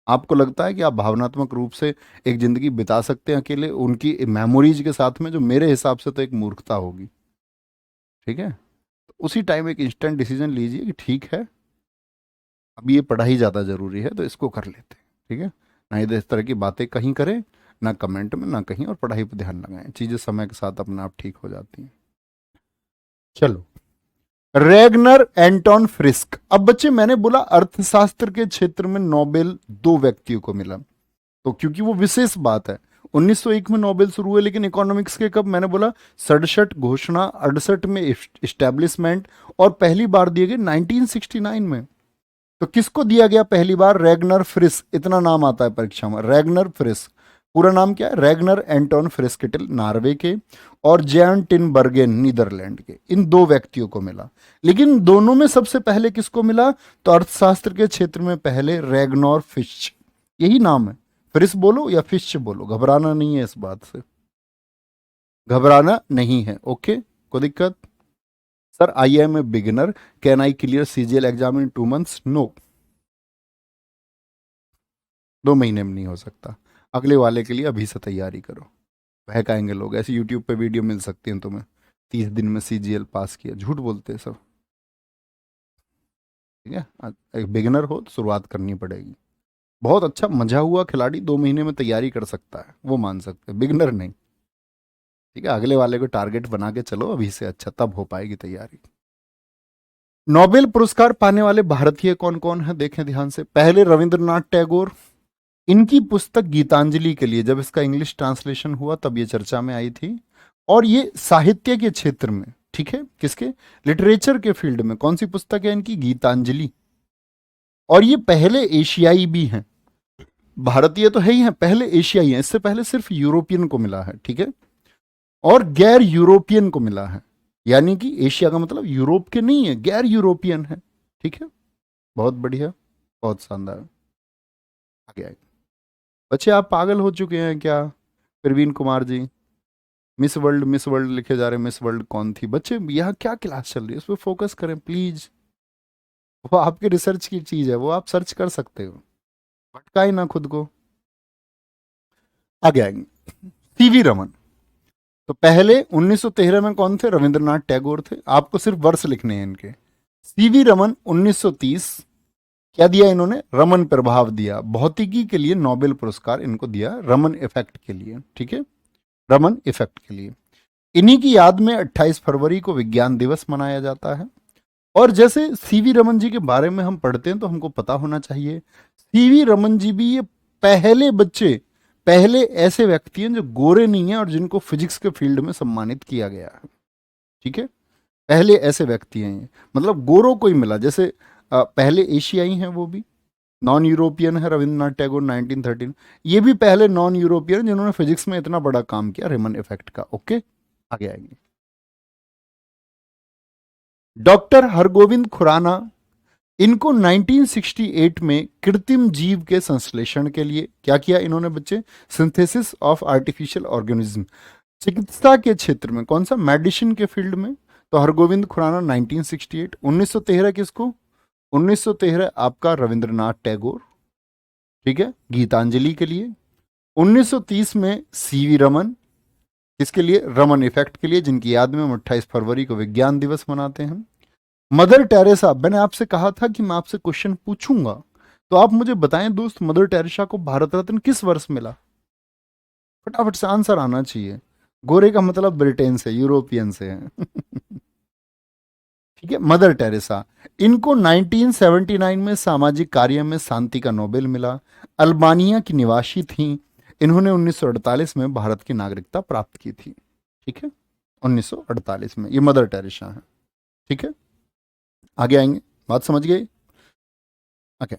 आपको लगता है कि आप भावनात्मक रूप से एक जिंदगी बिता सकते हैं अकेले उनकी मेमोरीज के साथ में, जो मेरे हिसाब से तो एक मूर्खता होगी, ठीक है। तो उसी टाइम एक इंस्टेंट डिसीजन लीजिए कि ठीक है अब ये पढ़ाई ज़्यादा ज़रूरी है तो इसको कर लेते हैं, ठीक है। ना इधर इस तरह की बातें कहीं करें, ना कमेंट में, ना कहीं, और पढ़ाई पर ध्यान लगाएं, चीज़ें समय के साथ अपने आप ठीक हो जाती हैं। चलो, रेगनर एंटोन फ्रिस्क। अब बच्चे मैंने बोला अर्थशास्त्र के क्षेत्र में नोबेल 2 व्यक्तियों को मिला, तो क्योंकि वो विशेष बात है, 1901 में नोबेल शुरू हुए, लेकिन इकोनॉमिक्स के कब, मैंने बोला 67 घोषणा, 68 में इस्टेब्लिशमेंट, और पहली बार दिए गए 1969 में। तो किसको दिया गया पहली बार? रेगनर फ्रिस्क, इतना नाम आता है परीक्षा में, रेगनर फ्रिस्क। पूरा नाम क्या है? रेगनर एंटोन फ्रिस्किटल, नॉर्वे के, और जैन टिनबर्गेन, नीदरलैंड के। इन 2 व्यक्तियों को मिला, लेकिन दोनों में सबसे पहले किसको मिला? तो अर्थशास्त्र के क्षेत्र में पहले रेगनर फिश, यही नाम है। फ्रिस बोलो या फिश बोलो, घबराना नहीं है, इस बात से घबराना नहीं है, ओके। कोई दिक्कत? Sir I am a beginner, can I clear CGL exam in 2 months? No, 2 महीने में नहीं हो सकता। अगले वाले के लिए अभी से तैयारी करो। बहकाएंगे लोग, ऐसे यूट्यूब पे वीडियो मिल सकती हैं तुम्हें, 30 दिन में सीजीएल पास किया, झूठ बोलते हैं सब, ठीक है। एक बिगिनर हो तो शुरुआत करनी पड़ेगी। बहुत अच्छा मजा हुआ खिलाड़ी 2 महीने में तैयारी कर सकता है, वो मान सकते हैं, बिगिनर नहीं, ठीक है। अगले वाले को टारगेट बना के चलो अभी से, अच्छा तब हो पाएगी तैयारी। नोबेल पुरस्कार पाने वाले भारतीय कौन कौन है देखें ध्यान से। पहले रविंद्रनाथ टैगोर, इनकी पुस्तक गीतांजलि के लिए जब इसका इंग्लिश ट्रांसलेशन हुआ तब ये चर्चा में आई थी, और ये साहित्य के क्षेत्र में, ठीक है, किसके? लिटरेचर के फील्ड में। कौन सी पुस्तक है इनकी? गीतांजलि। और ये पहले एशियाई भी हैं, भारतीय तो है ही हैं, पहले एशियाई हैं, इससे पहले सिर्फ यूरोपियन को मिला है, ठीक है, और गैर यूरोपियन को मिला है, यानी कि एशिया का मतलब यूरोप के नहीं है, गैर यूरोपियन है, ठीक है। बहुत बढ़िया, बहुत शानदार। आगे आगे बच्चे, आप पागल हो चुके हैं क्या? प्रवीण कुमार जी, मिस वर्ल्ड लिखे जा रहे हैं, मिस वर्ल्ड कौन थी? बच्चे यहाँ क्या क्लास चल रही है, उस पर फोकस करें प्लीज। वो आपके रिसर्च की चीज है, वो आप सर्च कर सकते हो, भटकाए ना खुद को। आगे आएंगे, सीवी रमन। तो पहले 1913 में कौन थे? रविंद्रनाथ टैगोर थे। आपको सिर्फ वर्ष लिखने हैं इनके। सीवी रमन 1930, क्या दिया इन्होंने? रमन प्रभाव दिया, भौतिकी के लिए नोबेल पुरस्कार इनको दिया, रमन इफेक्ट के लिए, ठीक है, रमन इफेक्ट के लिए। इन्हीं की याद में 28 फरवरी को विज्ञान दिवस मनाया जाता है। और जैसे सीवी रमन जी के बारे में हम पढ़ते हैं तो हमको पता होना चाहिए, सीवी रमन जी भी ये पहले बच्चे, पहले ऐसे व्यक्ति हैं जो गोरे नहीं हैं और जिनको फिजिक्स के फील्ड में सम्मानित किया गया है, ठीक है। पहले ऐसे व्यक्ति हैं ये, मतलब गोरों को ही मिला। जैसे पहले एशियाई हैं वो भी, नॉन यूरोपियन है रविंद्रनाथ टैगोर 1913, ये भी पहले नॉन यूरोपियन जिन्होंने फिजिक्स में इतना बड़ा काम किया रेमन इफेक्ट का, ओके। आगे आएंगे, डॉक्टर हरगोविंद खुराना, इनको 1968 में कृत्रिम जीव के संश्लेषण के लिए क्या किया इन्होंने बच्चे? सिंथेसिस ऑफ आर्टिफिशियल ऑर्गेनिज्म, चिकित्सा के क्षेत्र में, कौन सा? मेडिसिन के फील्ड में। तो हरगोविंद खुराना 1968। 1913 किसको? 1913 आपका रविंद्रनाथ टैगोर, ठीक है, गीतांजलि के लिए। 1930 में सीवी रमन, किसके लिए? रमन इफेक्ट के लिए, जिनकी याद में हम 28 फरवरी को विज्ञान दिवस मनाते हैं। मदर टेरेसा, मैंने आपसे कहा था कि मैं आपसे क्वेश्चन पूछूंगा, तो आप मुझे बताएं दोस्त, मदर टेरेसा को भारत रत्न किस वर्ष मिला? फटाफट से आंसर आना चाहिए। गोरे का मतलब ब्रिटेन से, यूरोपियन से है। ठीक है, मदर टेरेसा। इनको 1979 में सामाजिक कार्य में शांति का नोबेल मिला। अल्बानिया की निवासी थी। इन्होंने 1948 में भारत की नागरिकता प्राप्त की थी। ठीक है, 1948 में ये मदर टेरेसा है। ठीक है, आगे आएंगे, बात समझ गए? ओके।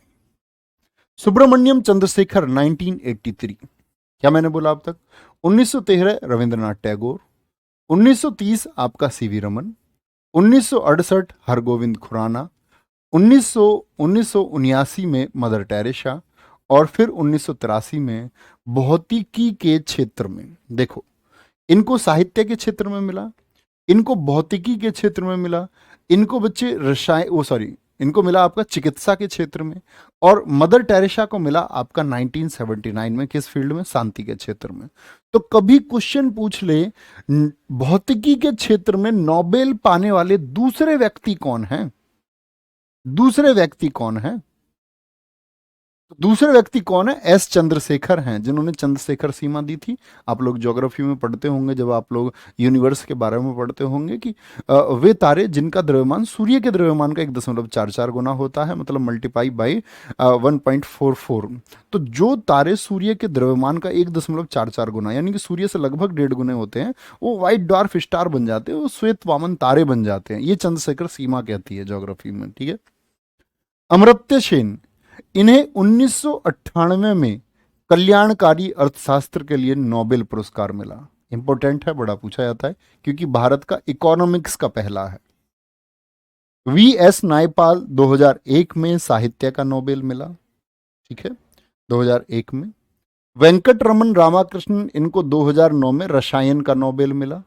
सुब्रमण्यम चंद्रशेखर 1983, क्या मैंने बोला अब तक? 1913 रविंद्रनाथ टैगोर, 1930 आपका सीवी रमन, 1968 हरगोविंद खुराना, 1979 में मदर टेरेसा, और फिर 1983 में भौतिकी के क्षेत्र में। देखो, इनको साहित्य के क्षेत्र में मिला, इनको भौतिकी के क्षेत्र में मिला, इनको बच्चे रसायन, वो सॉरी, इनको मिला आपका चिकित्सा के क्षेत्र में, और मदर टेरेसा को मिला आपका 1979 में किस फील्ड में? शांति के क्षेत्र में। तो कभी क्वेश्चन पूछ ले, भौतिकी के क्षेत्र में नोबेल पाने वाले दूसरे व्यक्ति कौन हैं? दूसरे व्यक्ति कौन है? दूसरे व्यक्ति कौन है? एस चंद्रशेखर हैं, जिन्होंने चंद्रशेखर सीमा दी थी। आप लोग ज्योग्राफी में पढ़ते होंगे, जब आप लोग यूनिवर्स के बारे में पढ़ते होंगे, कि वे तारे जिनका द्रव्यमान सूर्य के द्रव्यमान का 1.44 गुना होता है, मतलब मल्टीपाई बाई 1.44। तो जो तारे सूर्य के द्रव्यमान का 1.44 गुना, यानी कि सूर्य से लगभग 1.5 गुने होते हैं, वो व्हाइट ड्वार्फ स्टार बन जाते हैं, वो श्वेत वामन तारे बन जाते हैं। ये चंद्रशेखर सीमा कहती है ज्योग्राफी में। ठीक है। अमर्त्य सेन, इन्हें 1998 में कल्याणकारी अर्थशास्त्र के लिए नोबेल पुरस्कार मिला। इंपॉर्टेंट है, बड़ा पूछा जाता है, क्योंकि भारत का इकोनॉमिक्स का पहला है। वी एस नायपाल 2001 में साहित्य का नोबेल मिला। ठीक है, 2001 में। वेंकट रमन रामाकृष्णन, इनको 2009 में रसायन का नोबेल मिला।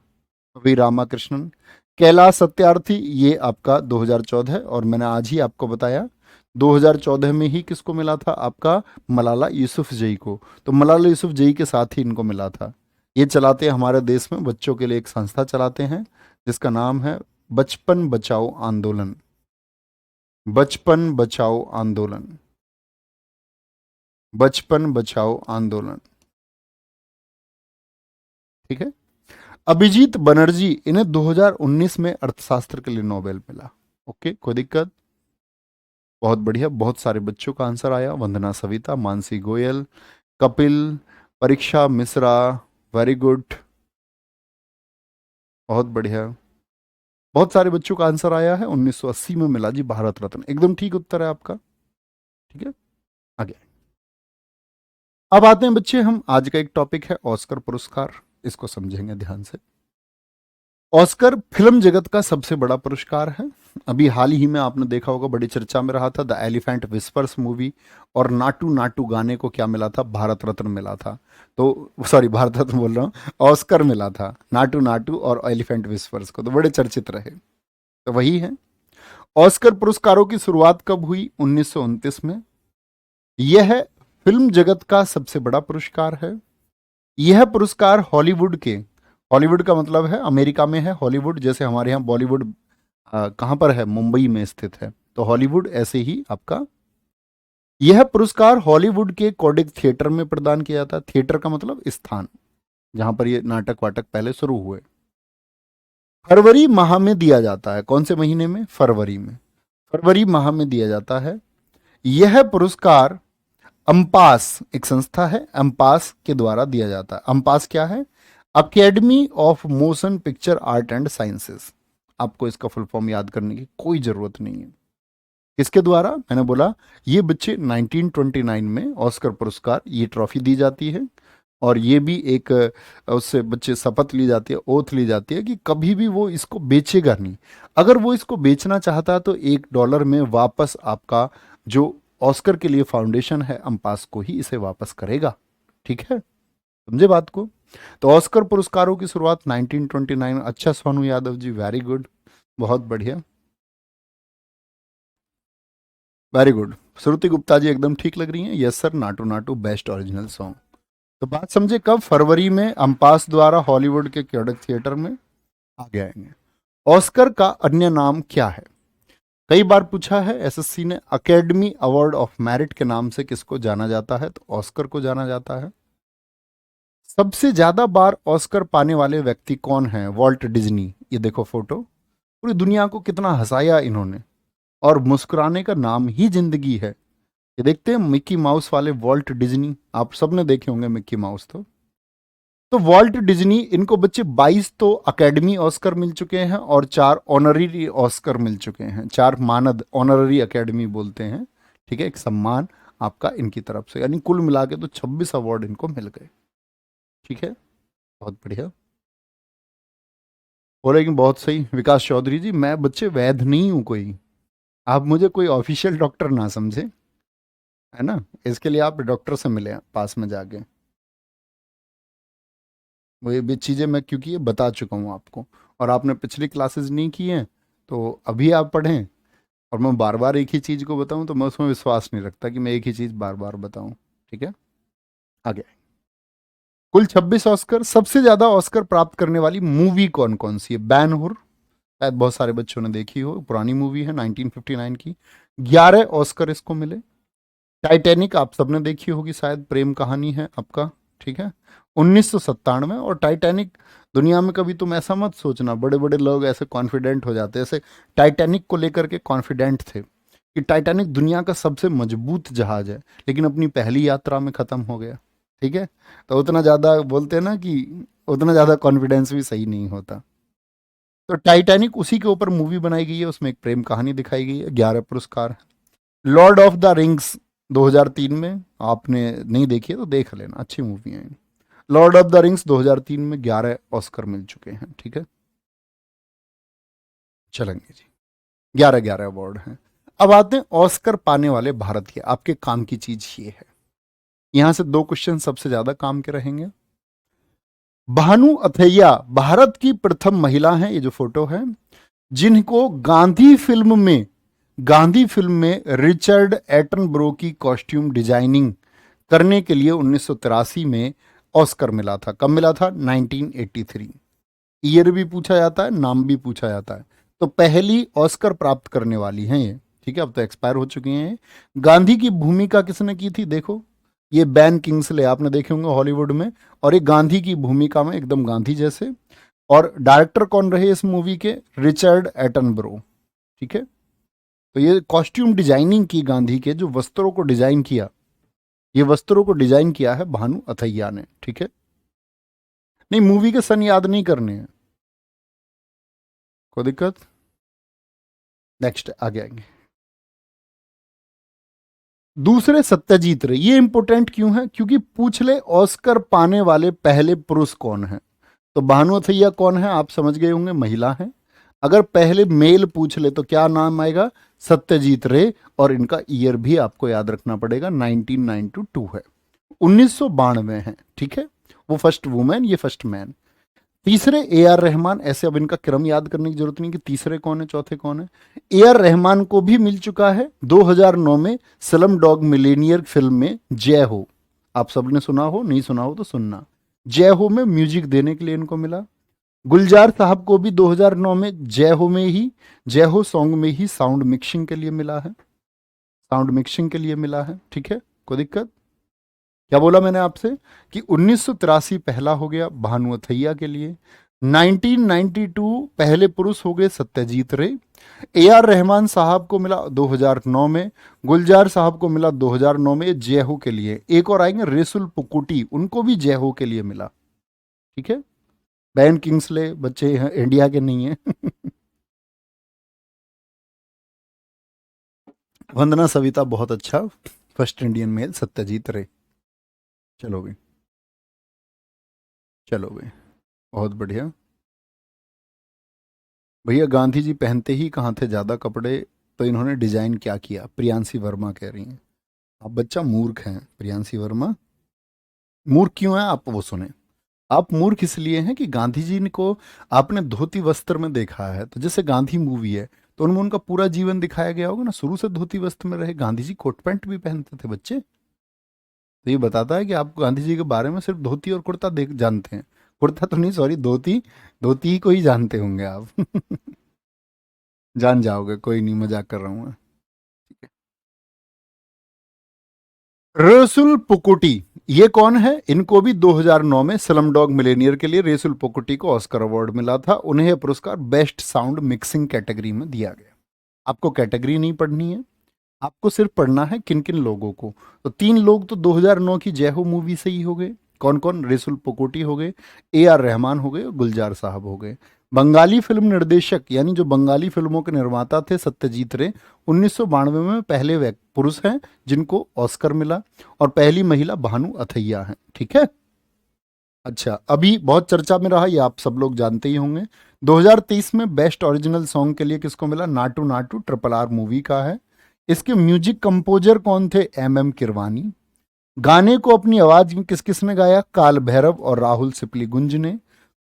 वी रामाकृष्णन। कैलाश सत्यार्थी, ये आपका 2014 है, और मैंने आज ही आपको बताया 2014 में ही किसको मिला था? आपका मलाला यूसुफजई को। तो मलाला यूसुफजई के साथ ही इनको मिला था। ये चलाते हैं हमारे देश में, बच्चों के लिए एक संस्था चलाते हैं, जिसका नाम है बचपन बचाओ आंदोलन। बचपन बचाओ आंदोलन। बचपन बचाओ आंदोलन। ठीक है। अभिजीत बनर्जी, इन्हें 2019 में अर्थशास्त्र के लिए नोबेल मिला। ओके, कोई दिक्कत? बहुत बढ़िया, बहुत सारे बच्चों का आंसर आया। वंदना सविता, मानसी गोयल, कपिल, परीक्षा मिश्रा, वेरी गुड, बहुत बढ़िया। बहुत सारे बच्चों का आंसर आया है। 1980 में मिला जी भारत रत्न, एकदम ठीक उत्तर है आपका। ठीक है, आगे। अब आते हैं बच्चे, हम आज का एक टॉपिक है ऑस्कर पुरस्कार, इसको समझेंगे ध्यान से। ऑस्कर फिल्म जगत का सबसे बड़ा पुरस्कार है। अभी हाल ही में आपने देखा होगा, बड़ी चर्चा में रहा था द एलिफेंट विस्पर्स मूवी, और नाटू नाटू गाने को क्या मिला था? भारत रत्न मिला था। तो सॉरी, भारत रत्न बोल रहा हूँ, ऑस्कर मिला था नाटू नाटू और एलिफेंट विस्पर्स को, तो बड़े चर्चित रहे। तो वही है। ऑस्कर पुरस्कारों की शुरुआत कब हुई? 1929 में। यह फिल्म जगत का सबसे बड़ा पुरस्कार है। यह पुरस्कार हॉलीवुड के, हॉलीवुड का मतलब है अमेरिका में है हॉलीवुड, जैसे हमारे यहाँ बॉलीवुड कहाँ पर है? मुंबई में स्थित है, तो हॉलीवुड ऐसे ही आपका। यह पुरस्कार हॉलीवुड के कोडिक थिएटर में प्रदान किया जाता है। थिएटर का मतलब स्थान, जहां पर ये नाटक वाटक पहले शुरू हुए। फरवरी माह में दिया जाता है। कौन से महीने में? फरवरी में। फरवरी माह में दिया जाता है। यह पुरस्कार अम्पास, एक संस्था है अम्पास के द्वारा दिया जाता है। अम्पास क्या है? Academy of motion picture art and sciences. आपको इसका फुल फॉर्म याद करने की कोई जरूरत नहीं है। किसके द्वारा? मैंने बोला, ये बच्चे 1929 में ऑस्कर पुरस्कार, ये ट्रॉफी दी जाती है, और ये भी एक उससे बच्चे शपथ ली जाती है, ओथ ली जाती है कि कभी भी वो इसको बेचेगा नहीं। अगर वो इसको बेचना चाहता है तो $1 में वापस आपका जो ऑस्कर के लिए फाउंडेशन है अम्पास को ही इसे वापस करेगा। ठीक है, समझे बात को? तो ऑस्कर पुरस्कारों की शुरुआत 1929। अच्छा सोनू यादव जी, वेरी गुड, बहुत बढ़िया, वेरी गुड। श्रुति गुप्ता जी एकदम ठीक लग रही हैं। Yes sir, Naatu Naatu best original song. तो बात समझे कब? फरवरी में अम्पास द्वारा हॉलीवुड के क्योडक थिएटर में आ जाएंगे। ऑस्कर का अन्य नाम क्या है? कई बार पूछा है एसएससी ने। अकेडमी अवार्ड ऑफ मेरिट के नाम से किसको जाना जाता है? तो ऑस्कर को जाना जाता है। सबसे ज्यादा बार ऑस्कर पाने वाले व्यक्ति कौन है? Walt Disney. ये देखो फोटो, पूरी दुनिया को कितना हंसाया इन्होंने। और मुस्कुराने का नाम ही जिंदगी है। ये देखते हैं मिक्की माउस वाले वॉल्ट डिज्नी, आप सबने देखे होंगे मिक्की माउस। तो वॉल्ट डिज्नी, इनको बच्चे 22 तो अकेडमी ऑस्कर मिल चुके हैं और 4 ऑनररी ऑस्कर मिल चुके हैं। 4 मानद, ऑनररी अकेडमी बोलते हैं, ठीक है, एक सम्मान आपका इनकी तरफ से, यानी कुल मिला के तो 26 अवार्ड इनको मिल गए। ठीक है, बहुत बढ़िया। बोलेंगे बहुत सही विकास चौधरी जी, मैं बच्चे वैध नहीं हूं कोई, आप मुझे कोई ऑफिशियल डॉक्टर ना समझे, है ना। इसके लिए आप डॉक्टर से मिले पास में जाके। वो ये भी चीज़ें मैं क्योंकि ये बता चुका हूँ आपको, और आपने पिछली क्लासेस नहीं की हैं, तो अभी आप पढ़ें। और मैं बार बार एक ही चीज़ को बताऊं तो मैं उसमें विश्वास नहीं रखता कि मैं एक ही चीज़ बार बार बताऊं। ठीक है, आगे। कुल 26 ऑस्कर। सबसे ज़्यादा ऑस्कर प्राप्त करने वाली मूवी कौन कौन सी है? बैन हुर, शायद बहुत सारे बच्चों ने देखी हो, पुरानी मूवी है 1959 की। 11 ऑस्कर इसको मिले। टाइटैनिक आप सबने देखी होगी शायद, प्रेम कहानी है आपका, ठीक है, 1997। और टाइटैनिक, दुनिया में कभी तुम ऐसा मत सोचना, बड़े बड़े लोग ऐसे कॉन्फिडेंट हो जाते हैं, ऐसे टाइटैनिक को लेकर के कॉन्फिडेंट थे कि टाइटैनिक दुनिया का सबसे मजबूत जहाज है, लेकिन अपनी पहली यात्रा में खत्म हो गया। ठीक है, तो उतना ज़्यादा बोलते हैं ना कि उतना ज़्यादा कॉन्फिडेंस भी सही नहीं होता। तो टाइटैनिक उसी के ऊपर मूवी बनाई गई है, उसमें एक प्रेम कहानी दिखाई गई है, 11 पुरस्कार। लॉर्ड ऑफ द रिंग्स 2003 में, आपने नहीं देखी है तो देख लेना, अच्छी मूवी है। लॉर्ड ऑफ द रिंग्स 2003 में 11 ऑस्कर मिल चुके हैं। ठीक है, चलेंगे जी, 11 अवार्ड हैं। अब आते हैं ऑस्कर पाने वाले भारत के। आपके काम की चीज ये है, यहां से 2 क्वेश्चन सबसे ज्यादा काम के रहेंगे। भानु अथैया भारत की प्रथम महिला हैं, ये जो फोटो है, जिनको गांधी फिल्म में रिचर्ड एटनबरो की कॉस्ट्यूम डिजाइनिंग करने के लिए 1983 में ऑस्कर मिला था। कब मिला था? 1983। ईयर भी पूछा जाता है, नाम भी पूछा जाता है। तो पहली ऑस्कर प्राप्त करने वाली हैं ये। ठीक है, अब तो एक्सपायर हो चुकी हैं। गांधी की भूमिका किसने की थी? देखो, ये बैन किंग्सले, आपने देखे होंगे हॉलीवुड में, और एक गांधी की भूमिका में एकदम गांधी जैसे। और डायरेक्टर कौन रहे इस मूवी के? Richard Attenborough. ठीक है, तो ये कॉस्ट्यूम डिजाइनिंग की, गांधी के जो वस्त्रों को डिजाइन किया, ये वस्त्रों को डिजाइन किया है भानु अथैया ने। ठीक है, नहीं मूवी के सन याद नहीं करने हैं, कोई दिक्कत? नेक्स्ट आगे आएंगे। दूसरे सत्यजीत रे, ये इंपॉर्टेंट क्यों है? क्योंकि पूछ ले ऑस्कर पाने वाले पहले पुरुष कौन है। तो भानु अथैया कौन है आप समझ गए होंगे, महिला है। अगर पहले मेल पूछ ले तो क्या नाम आएगा? सत्यजीत रे। और इनका ईयर भी आपको याद रखना पड़ेगा, 1992 है, 1992 है। ठीक है, वो फर्स्ट वुमेन, ये फर्स्ट मैन। तीसरे ए आर रहमान। ऐसे अब इनका क्रम याद करने की जरूरत नहीं कि तीसरे कौन है चौथे कौन है। ए आर रहमान को भी मिल चुका है 2009 में स्लम डॉग मिलेनियर फिल्म में जय हो। आप सबने सुना हो, नहीं सुना हो तो सुनना। जय हो में म्यूजिक देने के लिए इनको मिला। गुलजार साहब को भी 2009 में जय हो सॉन्ग में ही साउंड मिक्सिंग के लिए मिला है, साउंड मिक्सिंग के लिए मिला है। ठीक है, कोई दिक्कत? क्या बोला मैंने आपसे कि 1983 पहला हो गया भानु अथैया के लिए। 1992 पहले पुरुष हो गए सत्यजीत रे। ए आर रहमान साहब को मिला 2009 में। गुलजार साहब को मिला 2009 में जय हो के लिए। एक और आएंगे रेसुल पुकुटी, उनको भी जय हो के लिए मिला। ठीक है, बैन किंग्सले बच्चे हैं, इंडिया के नहीं है। वंदना सविता बहुत अच्छा, फर्स्ट इंडियन मेल सत्यजीत रे। चलो भाई, चलो भाई, बहुत बढ़िया। भैया गांधी जी पहनते ही कहाँ थे ज़्यादा कपड़े, तो इन्होंने डिजाइन क्या किया? प्रियांशी वर्मा कह रही हैं। आप बच्चा मूर्ख हैं प्रियांशी वर्मा। मूर्ख क्यों है आप वो सुने। आप मूर्ख इसलिए हैं कि गांधी जी को आपने धोती वस्त्र में देखा है। तो जैसे गांधी मूवी है तो उनमें उनका पूरा जीवन दिखाया गया होगा ना, शुरू से धोती वस्त्र में रहे। गांधी जी कोट पैंट भी पहनते थे बच्चे। तो ये बताता है कि आप गांधी जी के बारे में सिर्फ धोती और कुर्ता देख जानते हैं। कुर्ता तो नहीं, सॉरी, धोती। धोती ही को ही जानते होंगे आप। जान जाओगे, कोई नहीं, मजाक कर रहा हूँ मैं। रेसुल पुकुटी, ये कौन है? इनको भी 2009 में स्लम डॉग मिलेनियर के लिए रेसुल पुकुटी को ऑस्कर अवार्ड मिला था। उन्हें यह पुरस्कार बेस्ट साउंड मिक्सिंग कैटेगरी में दिया गया। आपको कैटेगरी नहीं पढ़नी है, आपको सिर्फ पढ़ना है किन किन लोगों को। तो 3 लोग तो 2009 की जय हो मूवी से ही हो गए। कौन कौन? रेसुल पुकोटी हो गए, A R रहमान हो गए और गुलजार साहब हो गए। बंगाली फिल्म निर्देशक, यानी जो बंगाली फिल्मों के निर्माता थे, सत्यजीत रे, 1992 में पहले पुरुष हैं जिनको ऑस्कर मिला, और पहली महिला भानु अथैया हैं। ठीक है। अच्छा, अभी बहुत चर्चा में रहा, ये आप सब लोग जानते ही होंगे, 2023 में बेस्ट ओरिजिनल सॉन्ग के लिए किसको मिला? नाटू नाटू, RRR मूवी का है। इसके म्यूजिक कंपोजर कौन थे? MM किरवानी। गाने को अपनी आवाज में किस किसने गाया? काल भैरव और राहुल सिपली गुंज ने।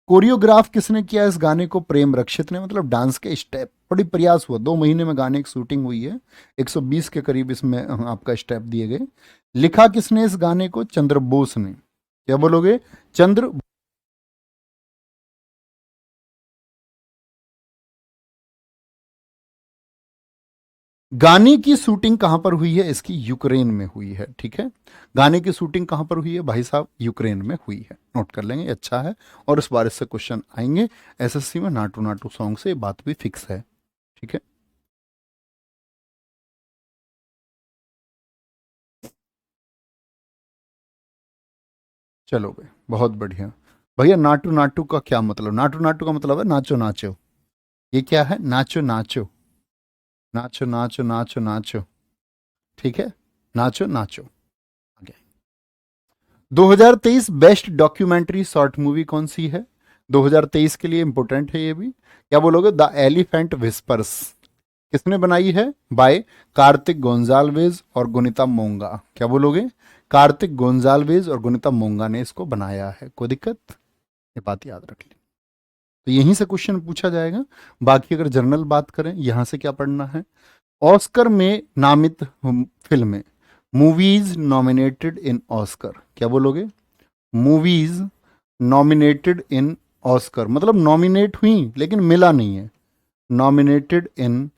कोरियोग्राफ किसने किया इस गाने को? प्रेम रक्षित ने। मतलब डांस के स्टेप, बड़ी प्रयास हुआ, 2 महीने में गाने की शूटिंग हुई है, 120 के करीब इसमें आपका स्टेप दिए गए। लिखा किसने इस गाने को? चंद्र बोस ने। क्या बोलोगे? चंद्र। गाने की शूटिंग कहां पर हुई है इसकी? यूक्रेन में हुई है। ठीक है। गाने की शूटिंग कहां पर हुई है भाई साहब? यूक्रेन में हुई है। नोट कर लेंगे, अच्छा है। और इस बार इससे क्वेश्चन आएंगे SSC में, नाटू नाटू सॉन्ग से, ये बात भी फिक्स है। ठीक है। चलो भाई, बहुत बढ़िया। भैया, नाटू नाटू का क्या मतलब? नाटू नाटू का मतलब है नाचो नाचो। ये क्या है? नाचो नाचो, नाचो नाचो नाचो नाचो। ठीक है, नाचो नाचो। आगे। 2023 बेस्ट डॉक्यूमेंट्री शॉर्ट मूवी कौन सी है? 2023 के लिए इंपोर्टेंट है ये भी। क्या बोलोगे? The elephant whispers. किसने बनाई है? बाय कार्तिक गोंजाल्वेज और गुनिता मोंगा। क्या बोलोगे? कार्तिक गोंजाल्वेज और गुनिता मोंगा ने इसको बनाया है। कोई दिक्कत? ये बात याद रख ली। तो यहीं से क्वेश्चन पूछा जाएगा। बाकी अगर जनरल बात करें, यहां से क्या पढ़ना है? ऑस्कर में नामित फिल्में, मूवीज नॉमिनेटेड इन ऑस्कर। क्या बोलोगे? मूवीज नॉमिनेटेड इन ऑस्कर, मतलब नॉमिनेट हुई लेकिन मिला नहीं है। Nominated in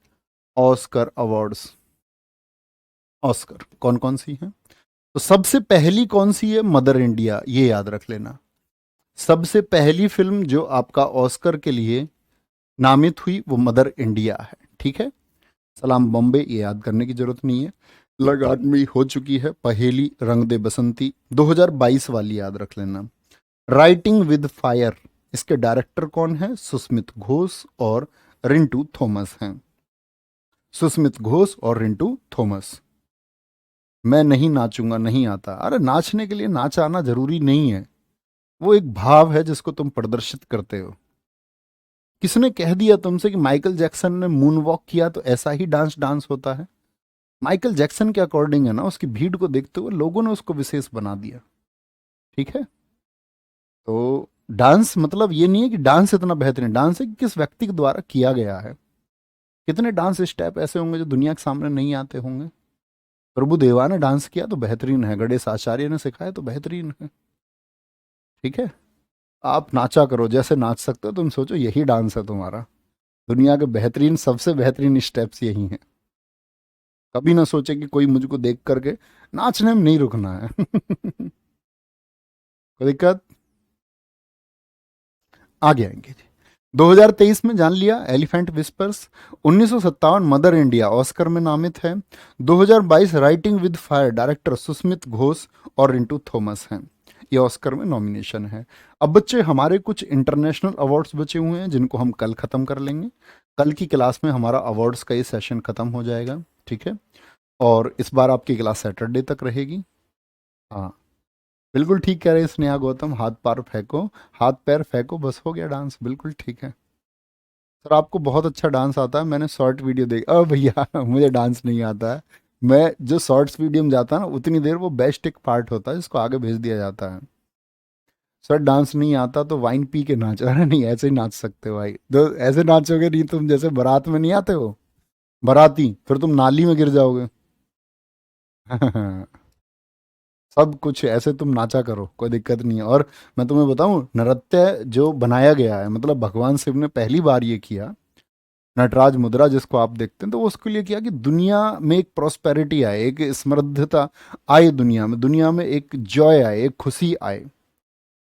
Oscar awards. Oscar कौन कौन सी हैं? तो सबसे पहली कौन सी है? मदर इंडिया, ये याद रख लेना। सबसे पहली फिल्म जो आपका ऑस्कर के लिए नामित हुई वो मदर इंडिया है। ठीक है। सलाम बॉम्बे, ये याद करने की जरूरत नहीं है। लगान में हो चुकी है पहेली, रंग दे बसंती, 2022 वाली याद रख लेना। राइटिंग विद फायर, इसके डायरेक्टर कौन है? सुस्मित घोष और रिंटू थॉमस हैं। सुस्मित घोष और रिंटू थॉमस। मैं नहीं नाचूंगा नहीं आता, अरे नाचने के लिए नाच आना जरूरी नहीं है, वो एक भाव है जिसको तुम प्रदर्शित करते हो। किसने कह दिया तुमसे कि माइकल जैक्सन ने मून वॉक किया तो ऐसा ही डांस डांस होता है? माइकल जैक्सन के अकॉर्डिंग है ना, उसकी भीड़ को देखते हुए लोगों ने उसको विशेष बना दिया। ठीक है। तो डांस मतलब ये नहीं है कि डांस इतना बेहतरीन, डांस है कि किस व्यक्ति के द्वारा किया गया है। कितने डांस स्टेप ऐसे होंगे जो दुनिया के सामने नहीं आते होंगे? प्रभु देवा ने डांस किया तो बेहतरीन है, गणेश आचार्य ने सिखाया तो बेहतरीन है। ठीक है। आप नाचा करो जैसे नाच सकते हो, तुम सोचो यही डांस है तुम्हारा। दुनिया के बेहतरीन, सबसे बेहतरीन स्टेप्स यही हैं। कभी ना सोचे कि कोई मुझको देख करके, नाचने में नहीं रुकना है। कोई दिक्कत? आगे आएंगे जी। 2023 में जान लिया elephant whispers. 1957 mother India Oscar में नामित है। 2022 writing with fire, director Susmit Ghosh और रिंटू थॉमस हैं। ये ऑस्कर में नॉमिनेशन है। अब बच्चे, हमारे कुछ इंटरनेशनल अवार्ड्स बचे हुए हैं जिनको हम कल खत्म कर लेंगे। कल की क्लास में हमारा अवार्ड्स का ये सेशन खत्म हो जाएगा। ठीक है। और इस बार आपकी क्लास सैटरडे तक रहेगी। हाँ, बिल्कुल ठीक कह रहे हैं स्नेहा गौतम, हाथ पैर फेंको, हाथ पैर फेंको, बस हो गया डांस। बिल्कुल ठीक है सर, आपको बहुत अच्छा डांस आता है, मैंने शॉर्ट वीडियो देख। भैया, मुझे डांस नहीं आता है। मैं जो शॉर्ट्स वीडियो में जाता है ना, उतनी देर वो बेस्ट एक पार्ट होता है जिसको आगे भेज दिया जाता है। सर डांस नहीं आता तो वाइन पी के नाच। अरे नहीं, ऐसे ही नाच सकते हो भाई, तो ऐसे नाचोगे नहीं तुम, जैसे बारात में नहीं आते हो बाराती, फिर तुम नाली में गिर जाओगे। सब कुछ ऐसे तुम नाचा करो, कोई दिक्कत नहीं है। और मैं तुम्हें बताऊं, नृत्य जो बनाया गया है, मतलब भगवान शिव ने पहली बार ये किया, नटराज मुद्रा जिसको आप देखते हैं, तो वो उसके लिए किया कि दुनिया में एक प्रॉस्पेरिटी आए, एक समृद्धता आए, दुनिया में एक जॉय आए, एक खुशी आए।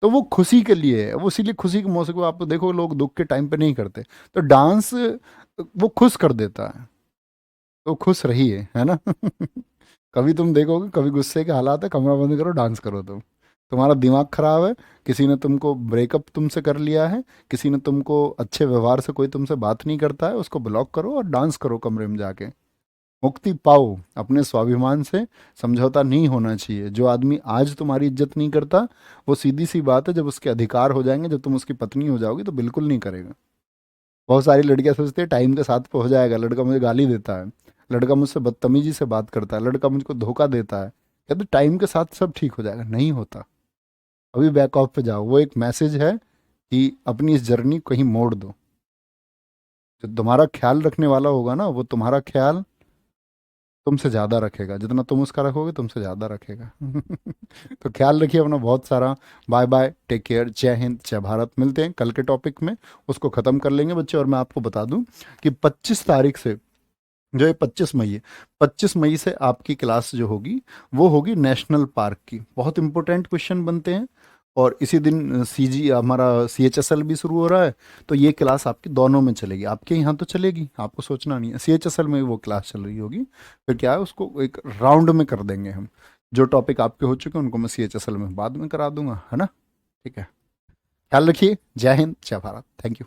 तो वो खुशी के लिए है, वो इसीलिए खुशी के मौसम को आप देखो लोग दुख के टाइम पे नहीं करते। तो डांस वो खुश कर देता है, तो खुश रहिए, है ना। कभी तुम देखोगे, कभी गुस्से के हालात है, कमरा बंद करो, डांस करो तुम। तुम्हारा दिमाग खराब है, किसी ने तुमको ब्रेकअप तुमसे कर लिया है, किसी ने तुमको अच्छे व्यवहार से, कोई तुमसे बात नहीं करता है, उसको ब्लॉक करो और डांस करो कमरे में जाके। मुक्ति पाओ अपने स्वाभिमान से। समझौता नहीं होना चाहिए। जो आदमी आज तुम्हारी इज्जत नहीं करता, वो सीधी सी बात है जब उसके अधिकार हो जाएंगे, जब तुम उसकी पत्नी हो जाओगी, तो बिल्कुल नहीं करेगा। बहुत सारी लड़कियां सोचती है टाइम के साथ पे हो जाएगा, लड़का मुझे गाली देता है, लड़का मुझसे बदतमीजी से बात करता है, लड़का मुझको धोखा देता है, कहते टाइम के साथ सब ठीक हो जाएगा। नहीं होता। अभी बैक ऑफ पे जाओ, वो एक मैसेज है कि अपनी इस जर्नी कहीं मोड़ दो। जो तुम्हारा ख्याल रखने वाला होगा ना, वो तुम्हारा ख्याल तुमसे ज़्यादा रखेगा, जितना तुम उसका रखोगे तुमसे ज़्यादा रखेगा। तो ख्याल रखिए अपना बहुत सारा। बाय बाय, टेक केयर, जय हिंद, जय भारत। मिलते हैं कल के टॉपिक में, उसको ख़त्म कर लेंगे बच्चे। और मैं आपको बता दूं कि 25 तारीख से, जो ये 25 मई है, 25 मई से आपकी क्लास जो होगी वो होगी नेशनल पार्क की। बहुत इंपॉर्टेंट क्वेश्चन बनते हैं। और इसी दिन CG हमारा CHSL भी शुरू हो रहा है। तो ये क्लास आपकी दोनों में चलेगी, आपके यहाँ तो चलेगी, आपको सोचना नहीं है, CHSL में भी वो क्लास चल रही होगी। फिर क्या है, उसको एक राउंड में कर देंगे हम। जो टॉपिक आपके हो चुके हैं उनको मैं CHSL में बाद में करा दूंगा, है ना। ठीक है, ख्याल रखिए। जय हिंद, जय भारत। Thank you.